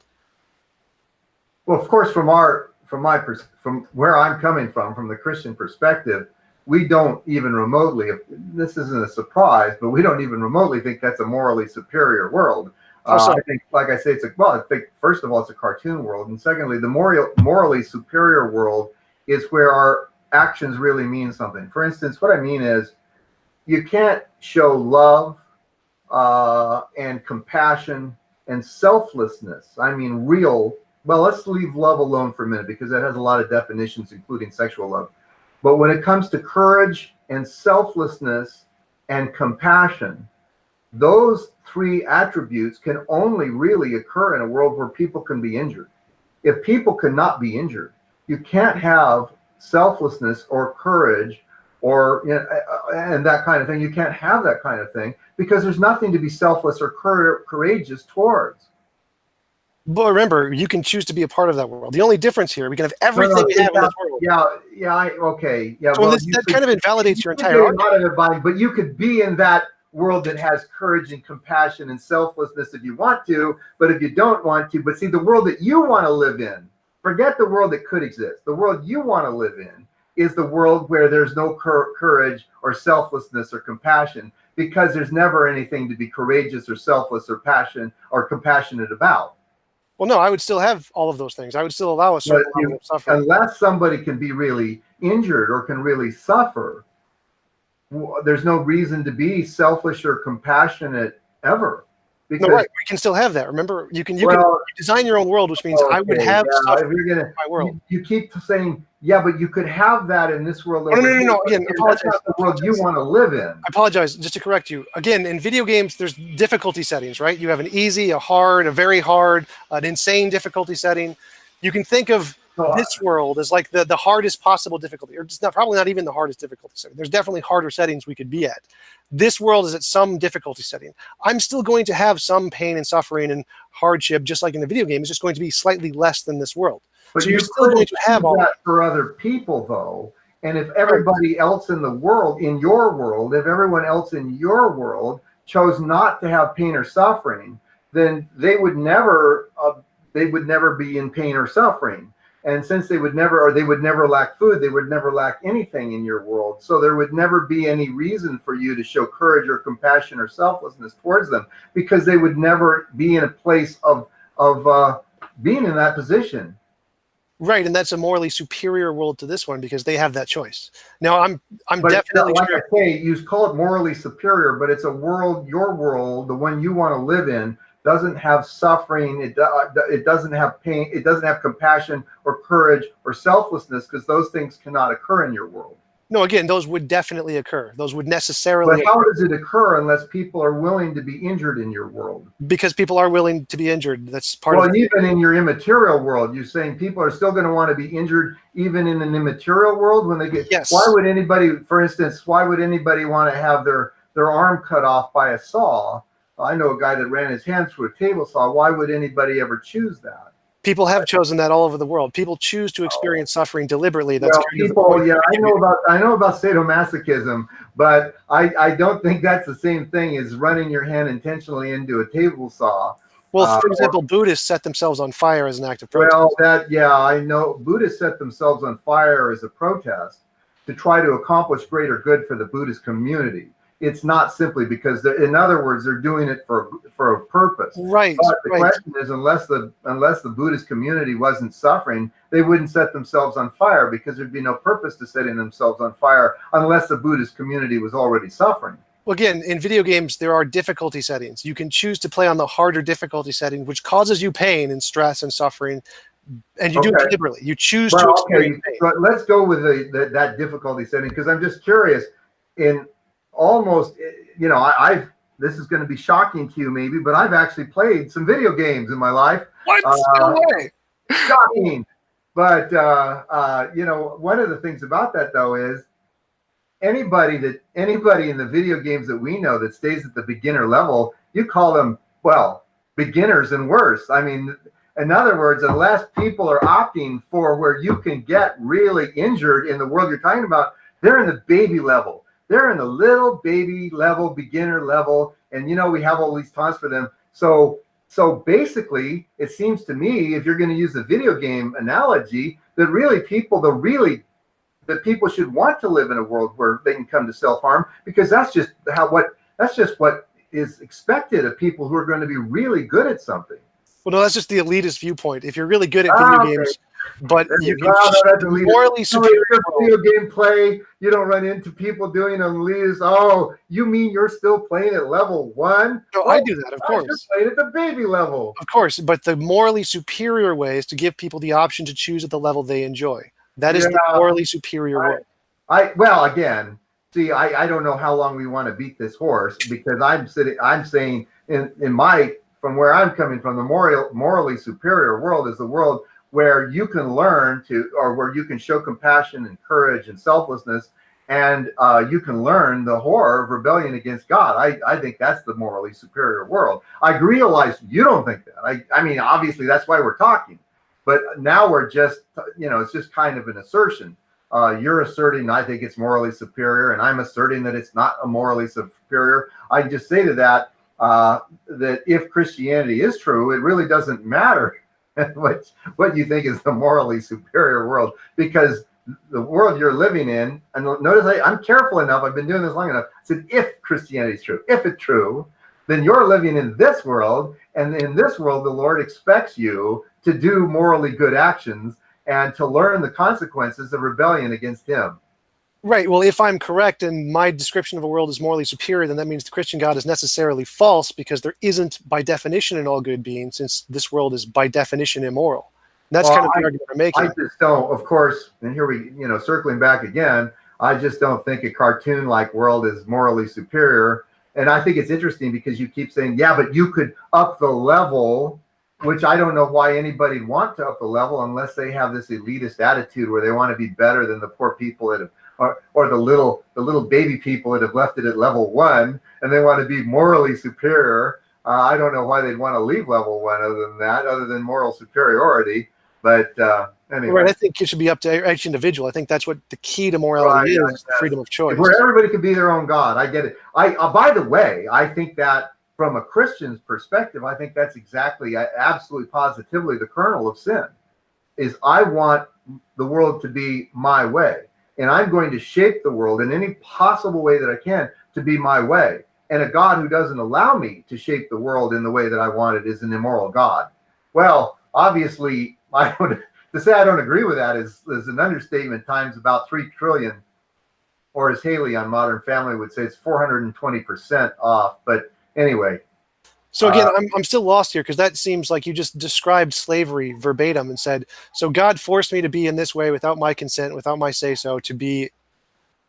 Well, of course, from where I'm coming from the Christian perspective, we don't even remotely. This isn't a surprise, but we don't even remotely think that's a morally superior world. How so? I think, like I say, I think first of all, it's a cartoon world, and secondly, the morally superior world is where our actions really mean something. For instance, what I mean is, you can't show love and compassion and selflessness. I mean, real. Well, let's leave love alone for a minute because that has a lot of definitions, including sexual love. But when it comes to courage and selflessness and compassion, those three attributes can only really occur in a world where people can be injured. If people cannot be injured, you can't have selflessness or courage or and that kind of thing. You can't have that kind of thing because there's nothing to be selfless or courageous towards. But remember, you can choose to be a part of that world. The only difference here, we can have everything we have in this world. Okay. Yeah, So well, that kind of invalidates your entire argument. but you could be in that world that has courage and compassion and selflessness if you want to, but if you don't want to, but see, the world that you want to live in, forget the world that could exist. The world you want to live in is the world where there's no courage or selflessness or compassion, because there's never anything to be courageous or selfless or passion or compassionate about. Well, no, I would still have all of those things. I would still allow a certain level of suffering. Unless somebody can be really injured or can really suffer, there's no reason to be selfish or compassionate ever. Because, no, right, we can still have that. Remember, you can design your own world, which means I would have suffering in my world. You keep saying, yeah, but you could have that in this world. No. Again, apologize. That's not the world you want to live in. I apologize. Just to correct you. Again, in video games, there's difficulty settings, right? You have an easy, a hard, a very hard, an insane difficulty setting. You can think of this world as like the hardest possible difficulty, or it's probably not even the hardest difficulty setting. There's definitely harder settings we could be at. This world is at some difficulty setting. I'm still going to have some pain and suffering and hardship, just like in the video game. It's just going to be slightly less than this world. But so you're still going to have all that for other people, though. And if everybody else in the world, in your world, if everyone else in your world chose not to have pain or suffering, then they would never be in pain or suffering. And since they would never lack food, they would never lack anything in your world. So there would never be any reason for you to show courage or compassion or selflessness towards them, because they would never be in a place of being in that position. Right, and that's a morally superior world to this one because they have that choice. Now, I'm definitely like I say, you call it morally superior, but it's a world, your world, the one you want to live in, doesn't have suffering, it doesn't have pain, it doesn't have compassion or courage or selflessness, because those things cannot occur in your world. No, again, those would definitely occur. Those would necessarily But how does it occur unless people are willing to be injured in your world? Because people are willing to be injured. That's part of it. Well, even in your immaterial world, you're saying people are still going to want to be injured even in an immaterial world when they get. Yes. Why would anybody, for instance, want to have their arm cut off by a saw? I know a guy that ran his hands through a table saw. Why would anybody ever choose that? People have chosen that all over the world. People choose to experience suffering deliberately. That's I know about sadomasochism, but I don't think that's the same thing as running your hand intentionally into a table saw. Well, for example, Buddhists set themselves on fire as an act of protest. Well, I know Buddhists set themselves on fire as a protest to try to accomplish greater good for the Buddhist community. It's not simply because, in other words, they're doing it for a purpose. Right. But the question is, unless the Buddhist community wasn't suffering, they wouldn't set themselves on fire, because there'd be no purpose to setting themselves on fire unless the Buddhist community was already suffering. Well, again, in video games, there are difficulty settings. You can choose to play on the harder difficulty setting, which causes you pain and stress and suffering, and you do it deliberately. You choose to experience pain. But let's go with that difficulty setting, because I'm just curious. In almost, this is going to be shocking to you maybe, but I've actually played some video games in my life. What? No way. Shocking. But you know, one of the things about that though is anybody in the video games that we know that stays at the beginner level, you call them, well, beginners and worse. I mean, in other words, unless people are opting for where you can get really injured in the world you're talking about, they're in the baby level. They're in the little baby level, beginner level, and you know we have all these taunts for them. So basically, it seems to me, if you're going to use a video game analogy, that really that people should want to live in a world where they can come to self-harm, because that's just what is expected of people who are going to be really good at something. Well, no, that's just the elitist viewpoint. If you're really good at video Okay. games, but you can No, that's elitist. morally superior Video game play, you don't run into people doing elitist. Oh, you mean you're still playing at level 1? No, I do that, of course. You're playing at the baby level. Of course, but the morally superior way is to give people the option to choose at the level they enjoy. That is the morally superior way. Well, again, see, I don't know how long we want to beat this horse, because I'm saying from where I'm coming from, the morally superior world is the world where you can learn to, or where you can show compassion and courage and selflessness, and you can learn the horror of rebellion against God. I think that's the morally superior world. I realize you don't think that. I mean, obviously that's why we're talking, but now we're just, you know, it's just kind of an assertion. You're asserting I think it's morally superior, and I'm asserting that it's not a morally superior. I just say to that, that if Christianity is true, it really doesn't matter what you think is the morally superior world, because the world you're living in, and notice I'm careful enough, I've been doing this long enough, I said if Christianity is true, if it's true, then you're living in this world, and in this world the Lord expects you to do morally good actions and to learn the consequences of rebellion against him. Right. Well, if I'm correct and my description of a world is morally superior, then that means the Christian God is necessarily false, because there isn't, by definition, an all good being, since this world is by definition immoral. And that's kind of the argument I'm making. I just don't, of course, and here we, you know, circling back again, I just don't think a cartoon-like world is morally superior. And I think it's interesting because you keep saying, yeah, but you could up the level, which I don't know why anybody'd want to up the level unless they have this elitist attitude where they want to be better than the poor people that have, or the little baby people that have left it at level 1, and they want to be morally superior. I don't know why they'd want to leave level 1 other than moral superiority. But anyway. Right, I think it should be up to each individual. I think that's what the key to morality is, freedom of choice. Where everybody can be their own God. I get it. By the way, I think that from a Christian's perspective, I think that's exactly, absolutely positively the kernel of sin, is I want the world to be my way. And I'm going to shape the world in any possible way that I can to be my way. And a God who doesn't allow me to shape the world in the way that I want it is an immoral God. Well, obviously, to say I don't agree with that is an understatement times about 3 trillion, or as Haley on Modern Family would say, it's 420% off. But anyway. So again, I'm still lost here, because that seems like you just described slavery verbatim and said, so God forced me to be in this way without my consent, without my say-so, to be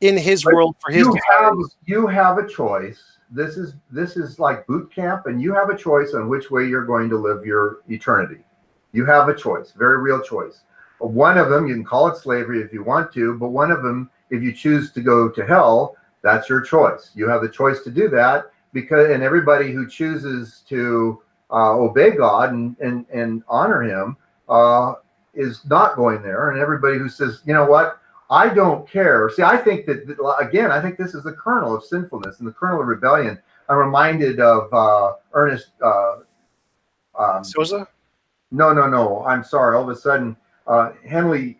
in his world for his desires. You have a choice. This is like boot camp, and you have a choice on which way you're going to live your eternity. You have a choice, very real choice. One of them, you can call it slavery if you want to, but one of them, if you choose to go to hell, that's your choice. You have the choice to do that. And everybody who chooses to obey God and honor him is not going there. And everybody who says, you know what, I don't care. See, I think that, again, I think this is the kernel of sinfulness and the kernel of rebellion. I'm reminded of Ernest. Sosa? No. I'm sorry. All of a sudden, Henley,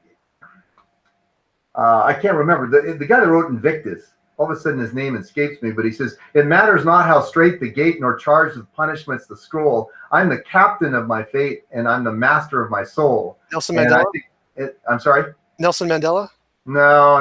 I can't remember. The guy that wrote Invictus. All of a sudden his name escapes me, but he says, it matters not how straight the gate nor charged with punishments the scroll. I'm the captain of my fate, and I'm the master of my soul. Nelson Mandela? I'm sorry? Nelson Mandela? No.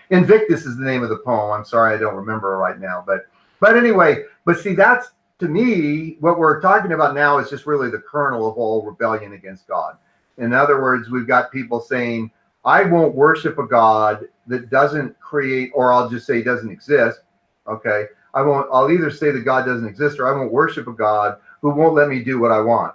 Invictus is the name of the poem. I'm sorry, I don't remember right now. But anyway, see, that's, to me, what we're talking about now is just really the kernel of all rebellion against God. In other words, we've got people saying, I won't worship a God that doesn't create, or I'll just say doesn't exist. Okay. I'll either say that God doesn't exist, or I won't worship a God who won't let me do what I want.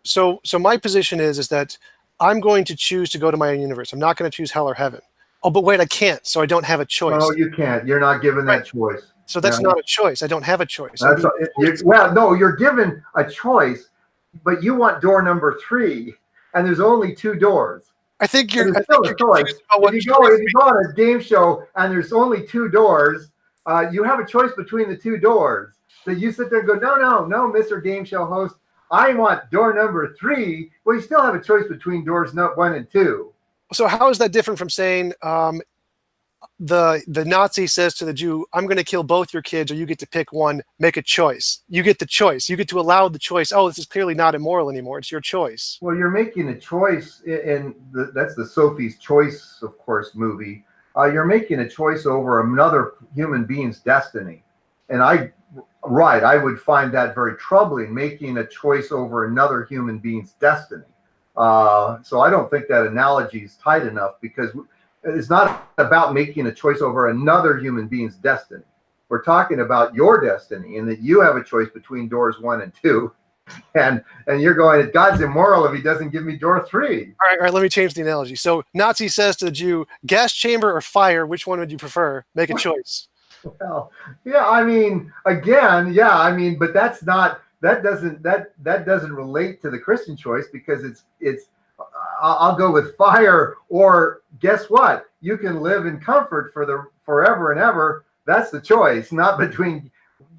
So my position is that I'm going to choose to go to my own universe. I'm not going to choose hell or heaven. Oh, but wait, I can't. So I don't have a choice. No, you can't. You're not given Right. that choice. So Yeah. that's not a choice. I don't have a choice. I'm That's being forced. well, no, you're given a choice, but you want door number 3, and there's only 2 doors. I think But you're it's still a choice. confused about what If choice. you go on a game show and there's only 2 doors, you have a choice between the 2 doors. So you sit there and go, no, Mr. Game Show host, I want door number 3. Well, you still have a choice between doors 1 and 2. So how is that different from saying the Nazi says to the Jew, I'm going to kill both your kids, or you get to pick one, make a choice. You get the choice. You get to allow the choice. Oh, this is clearly not immoral anymore. It's your choice. Well, you're making a choice, and that's the Sophie's Choice, of course, movie. You're making a choice over another human being's destiny. And I would find that very troubling, making a choice over another human being's destiny. So I don't think that analogy is tight enough, because it's not about making a choice over another human being's destiny. We're talking about your destiny, and that you have a choice between doors 1 and 2. And you're going, God's immoral if he doesn't give me door 3. All right, let me change the analogy. So Nazi says to the Jew, gas chamber or fire, which one would you prefer? Make a choice. Well, yeah, I mean, again, yeah, I mean, but that doesn't relate to the Christian choice, because it's I'll go with fire, or guess what? You can live in comfort for forever and ever. That's the choice, not between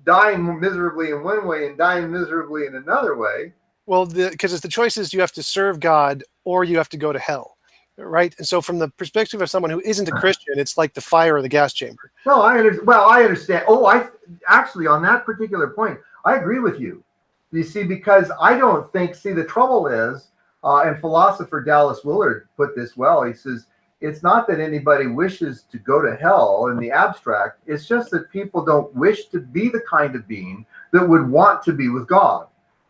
dying miserably in one way and dying miserably in another way. Well, because the choice is you have to serve God or you have to go to hell, right? And so from the perspective of someone who isn't a Christian, it's like the fire or the gas chamber. No, I understand. Oh, I actually, on that particular point, I agree with you. You see, because I don't think, the trouble is, and philosopher Dallas Willard put this well. He says, it's not that anybody wishes to go to hell in the abstract. It's just that people don't wish to be the kind of being that would want to be with God.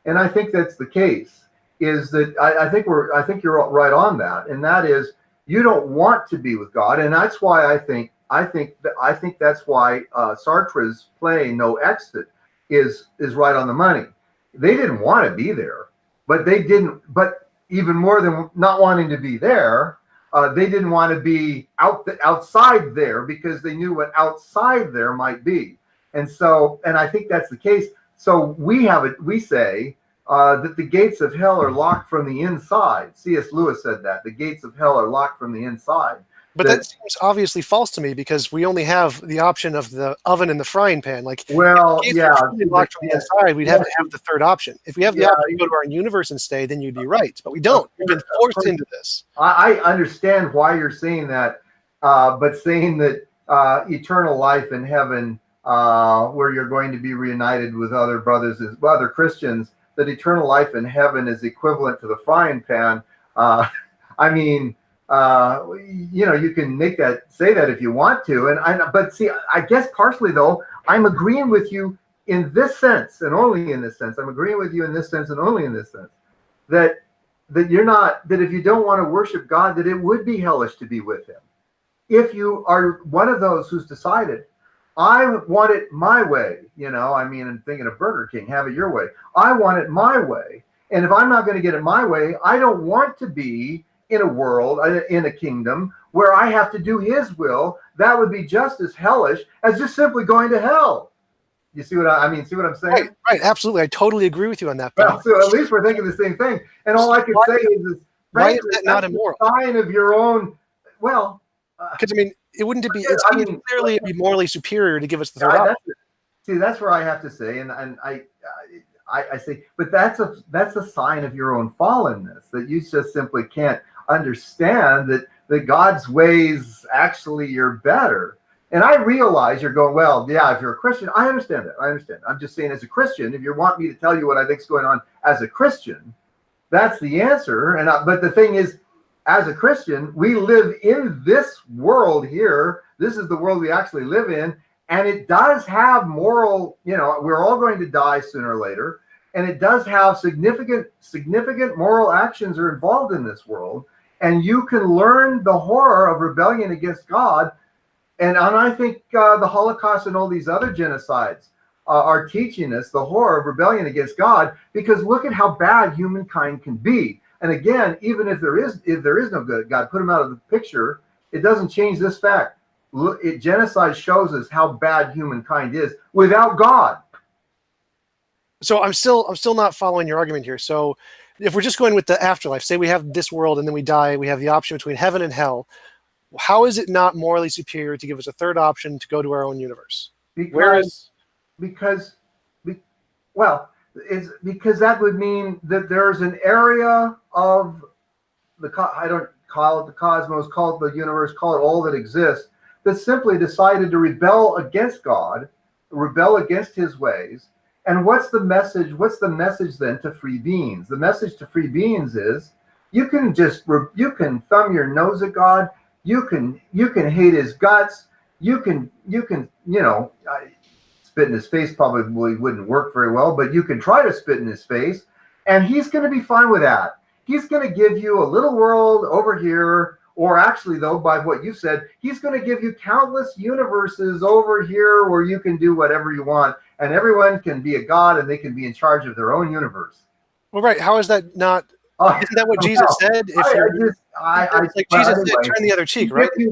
And I think that's the case. Is that I think you're right on that, and that is, you don't want to be with God, and that's why I think that's why Sartre's play No Exit is right on the money. They didn't want to be there, but even more than not wanting to be there, they didn't want to be outside there, because they knew what outside there might be. And I think that's the case. So we say that the gates of hell are locked from the inside. C.S. Lewis said that the gates of hell are locked from the inside. But that seems obviously false to me, because we only have the option of the oven and the frying pan. Like, well, if yeah, locked from the inside, we'd have to have the third option. If we have the option to go to our universe and stay, then you'd be right. But we don't. We've been forced into this. I understand why you're saying that, but saying that eternal life in heaven, where you're going to be reunited with other brothers, other Christians, that eternal life in heaven is equivalent to the frying pan. I mean, you can say that if you want to, but see, I guess partially though, I'm agreeing with you in this sense, and only in this sense. I'm agreeing with you in this sense, and only in this sense, that you're not, that if you don't want to worship God, that it would be hellish to be with him. If you are one of those who's decided, I want it my way, I'm thinking of Burger King, have it your way. I want it my way. And if I'm not going to get it my way, I don't want to be in a world, in a kingdom where I have to do his will. That would be just as hellish as just simply going to hell. You see what I mean? See what I'm saying? Right. Absolutely. I totally agree with you on that. Well, so at least we're thinking the same thing. And all I can say is why is that not immoral? A sign of your own, well. Because, it wouldn't be, clearly be morally superior to give us the third option. See, that's where I have to say, and I say, but that's a sign of your own fallenness, that you just simply can't understand that God's ways actually are better. And I realize you're going, well, yeah, if you're a Christian, I understand that. I'm just saying, as a Christian, if you want me to tell you what I think is going on as a Christian, that's the answer. But the thing is, as a Christian, we live in this world here. This is the world we actually live in. And it does have moral, we're all going to die sooner or later. And it does have significant moral actions are involved in this world. And you can learn the horror of rebellion against God. And I think the Holocaust and all these other genocides are teaching us the horror of rebellion against God, because look at how bad humankind can be. And again, even if there is no good God, put him out of the picture, it doesn't change this fact. Genocide shows us how bad humankind is without God. So I'm still not following your argument here. So if we're just going with the afterlife, say we have this world and then we die, we have the option between heaven and hell. How is it not morally superior to give us a third option to go to our own universe? Where is because well, it's because that would mean that there's an area of I don't call it the cosmos, call it the universe, call it all that exists, that simply decided to rebel against God, rebel against his ways. And what's the message? What's the message then to free beings? The message to free beings is you can thumb your nose at God, you can hate his guts, you can spit in his face probably wouldn't work very well, but you can try to spit in his face, and he's going to be fine with that. He's going to give you a little world over here, or actually, though, by what you said, he's going to give you countless universes over here where you can do whatever you want, and everyone can be a god and they can be in charge of their own universe. Well, right. How is that not? Isn't that what Jesus said? Jesus said, turn the other cheek, right? If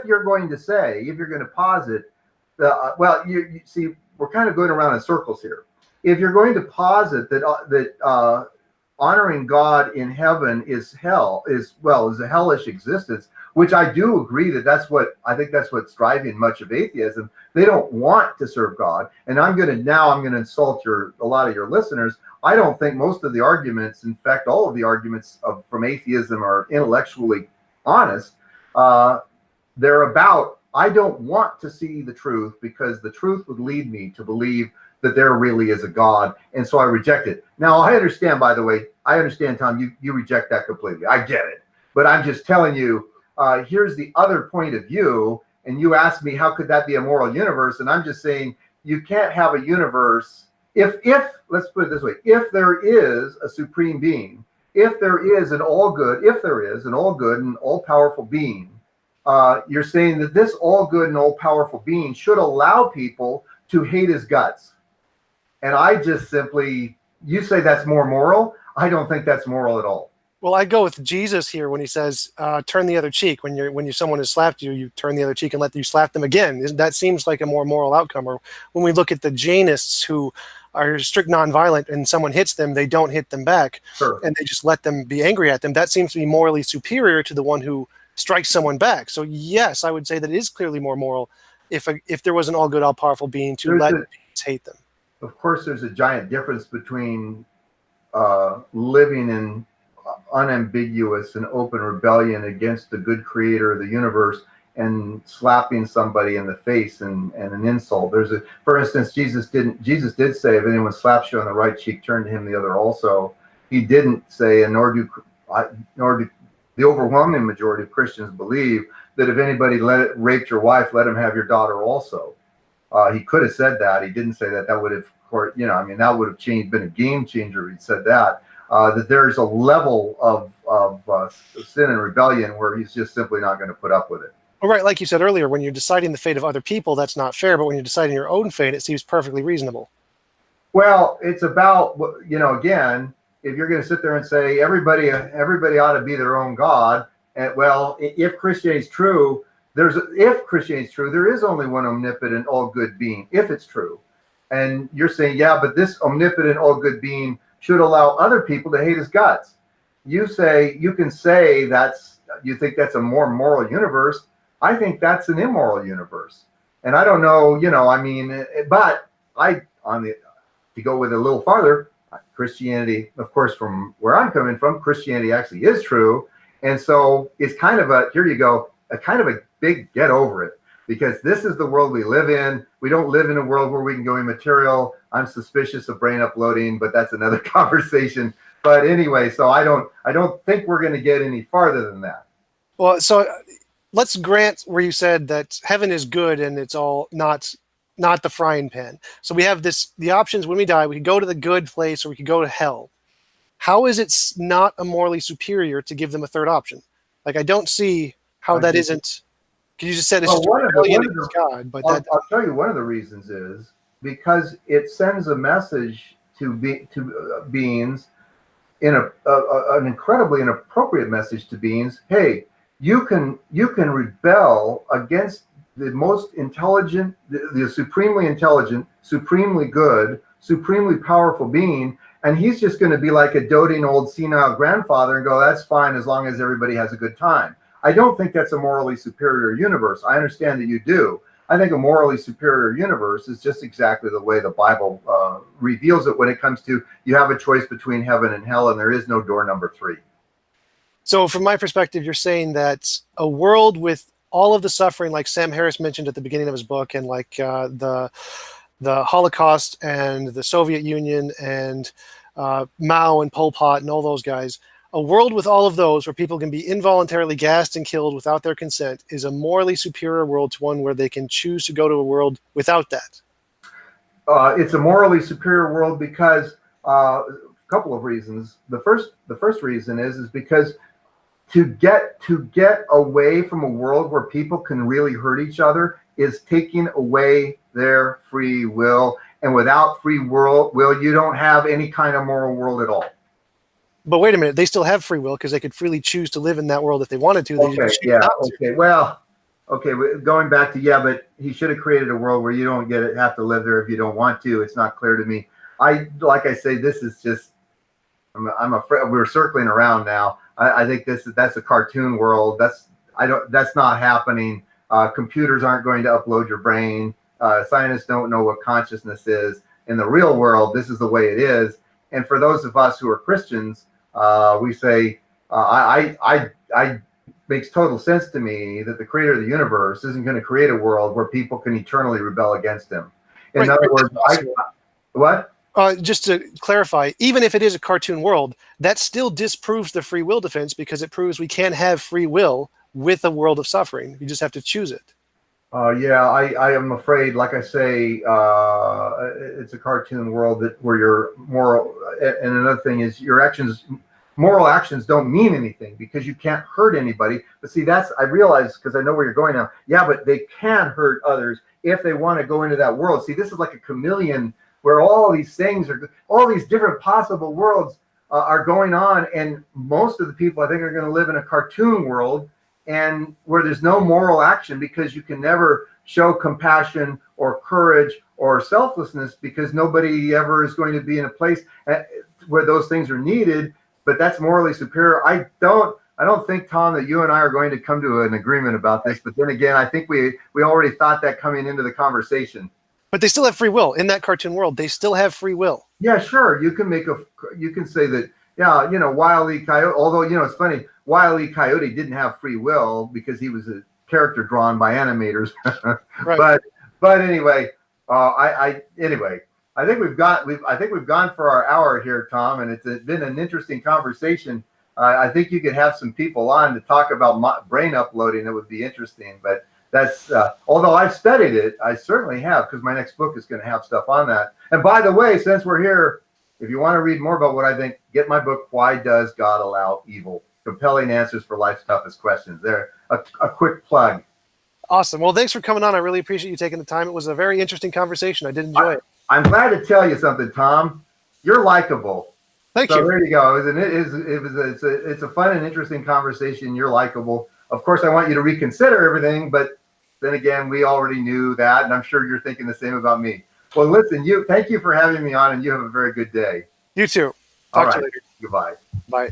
you're going to posit, you see, we're kind of going around in circles here. If you're going to posit that honoring God in heaven is a hellish existence, which I do agree that's what's driving much of atheism. They don't want to serve God. And I'm going to insult a lot of your listeners. I don't think most of the arguments, in fact, all of the arguments from atheism are intellectually honest. They're about, I don't want to see the truth because the truth would lead me to believe that there really is a God, and so I reject it. Now, I understand, by the way, Tom, you reject that completely. I get it. But I'm just telling you, here's the other point of view, and you asked me, how could that be a moral universe? And I'm just saying, you can't have a universe, if let's put it this way, if there is a supreme being, if there is an all-good and all-powerful being, you're saying that this all-good and all-powerful being should allow people to hate his guts. And I just simply, you say that's more moral. I don't think that's moral at all. Well, I go with Jesus here when he says, turn the other cheek. When someone has slapped you, you turn the other cheek and let you slap them again. That seems like a more moral outcome. Or when we look at the Jainists who are strict nonviolent and someone hits them, they don't hit them back. Sure. And they just let them be angry at them. That seems to be morally superior to the one who strikes someone back. So yes, I would say that it is clearly more moral if there was an all-good, all-powerful being to let beings hate them. Of course, there's a giant difference between living in unambiguous and open rebellion against the good creator of the universe and slapping somebody in the face and an insult. For instance, Jesus did say, if anyone slaps you on the right cheek, turn to him the other also. He didn't say, and nor do the overwhelming majority of Christians believe, that if anybody raped your wife, let him have your daughter also. He could have said that. He didn't say that. That would have, that would have been a game changer if he said that. That there's a level of sin and rebellion where he's just simply not going to put up with it. Well, right, like you said earlier, when you're deciding the fate of other people, that's not fair. But when you're deciding your own fate, it seems perfectly reasonable. Well, it's about, again, if you're going to sit there and say everybody ought to be their own God, and if Christianity is true, there is only one omnipotent, all-good being. If it's true, and you're saying, yeah, but this omnipotent, all-good being should allow other people to hate his guts. You can say you think that's a more moral universe. I think that's an immoral universe. And I don't know, but to go with it a little farther, Christianity, of course, from where I'm coming from, Christianity actually is true. And so it's kind of a big get over it, because this is the world we live in. We don't live in a world where we can go immaterial. I'm suspicious of brain uploading, but that's another conversation. But anyway, so I don't think we're going to get any farther than that. Well, so let's grant where you said that heaven is good and it's all not the frying pan. So we have the options when we die. We could go to the good place or we could go to hell. How is it not a morally superior to give them a third option? Like, I don't see how that isn't. Because you just said it's just rebellion against God. But I'll tell you one of the reasons is because it sends a message to beings in an incredibly inappropriate message to beings. Hey, you can rebel against the most intelligent, the supremely intelligent, supremely good, supremely powerful being, and he's just going to be like a doting old senile grandfather and go, that's fine as long as everybody has a good time. I don't think that's a morally superior universe. I understand that you do. I think a morally superior universe is just exactly the way the Bible reveals it when it comes to you have a choice between heaven and hell, and there is no door number 3. So from my perspective, you're saying that a world with all of the suffering, like Sam Harris mentioned at the beginning of his book, and like the Holocaust and the Soviet Union and Mao and Pol Pot and all those guys, a world with all of those where people can be involuntarily gassed and killed without their consent is a morally superior world to one where they can choose to go to a world without that. It's a morally superior world because a couple of reasons. The first reason is because to get away from a world where people can really hurt each other is taking away their free will, and without free will, you don't have any kind of moral world at all. But wait a minute, they still have free will because they could freely choose to live in that world if they wanted to. They just choose not to. Okay. Well, okay. Going back to but he should have created a world where you don't have to live there if you don't want to. It's not clear to me. Like I say, this is just. I'm afraid we're circling around now. I think that's a cartoon world. That's not happening. Computers aren't going to upload your brain. Scientists don't know what consciousness is. In the real world, this is the way it is. And for those of us who are Christians, we say, I makes total sense to me that the creator of the universe isn't going to create a world where people can eternally rebel against him. In other words, what? Just to clarify, even if it is a cartoon world, that still disproves the free will defense because it proves we can't have free will with a world of suffering. You just have to choose it. I am afraid, like I say, it's a cartoon world where your moral, and another thing is moral actions don't mean anything because you can't hurt anybody. But see, I realize, because I know where you're going now. Yeah, but they can hurt others if they want to go into that world. See, this is like a chameleon where all these things all these different possible worlds are going on. And most of the people, I think, are going to live in a cartoon world, and where there's no moral action because you can never show compassion or courage or selflessness because nobody ever is going to be in a place where those things are needed. But that's morally superior. I don't think, Tom, that you and I are going to come to an agreement about this. But then again, I think we already thought that coming into the conversation. But they still have free will in that cartoon world. They still have free will. Yeah, sure. You can say that. Yeah, Wile E. Coyote. Although it's funny, Wile E. Coyote didn't have free will because he was a character drawn by animators. Right. But anyway, I think we've gone for our hour here, Tom, and it's been an interesting conversation. I think you could have some people on to talk about brain uploading. It would be interesting, but that's although I've studied it, I certainly have, because my next book is going to have stuff on that. And by the way, since we're here, if you want to read more about what I think, get my book, Why Does God Allow Evil? Compelling Answers for Life's Toughest Questions. There, a quick plug. Awesome. Well, thanks for coming on. I really appreciate you taking the time. It was a very interesting conversation. I did enjoy it. I'm glad to tell you something, Tom. You're likable. Thank you. There you go. It's a fun and interesting conversation. You're likable. Of course, I want you to reconsider everything, but then again, we already knew that, and I'm sure you're thinking the same about me. Well, listen, thank you for having me on, and you have a very good day. You too. Talk to you later. Goodbye. Bye.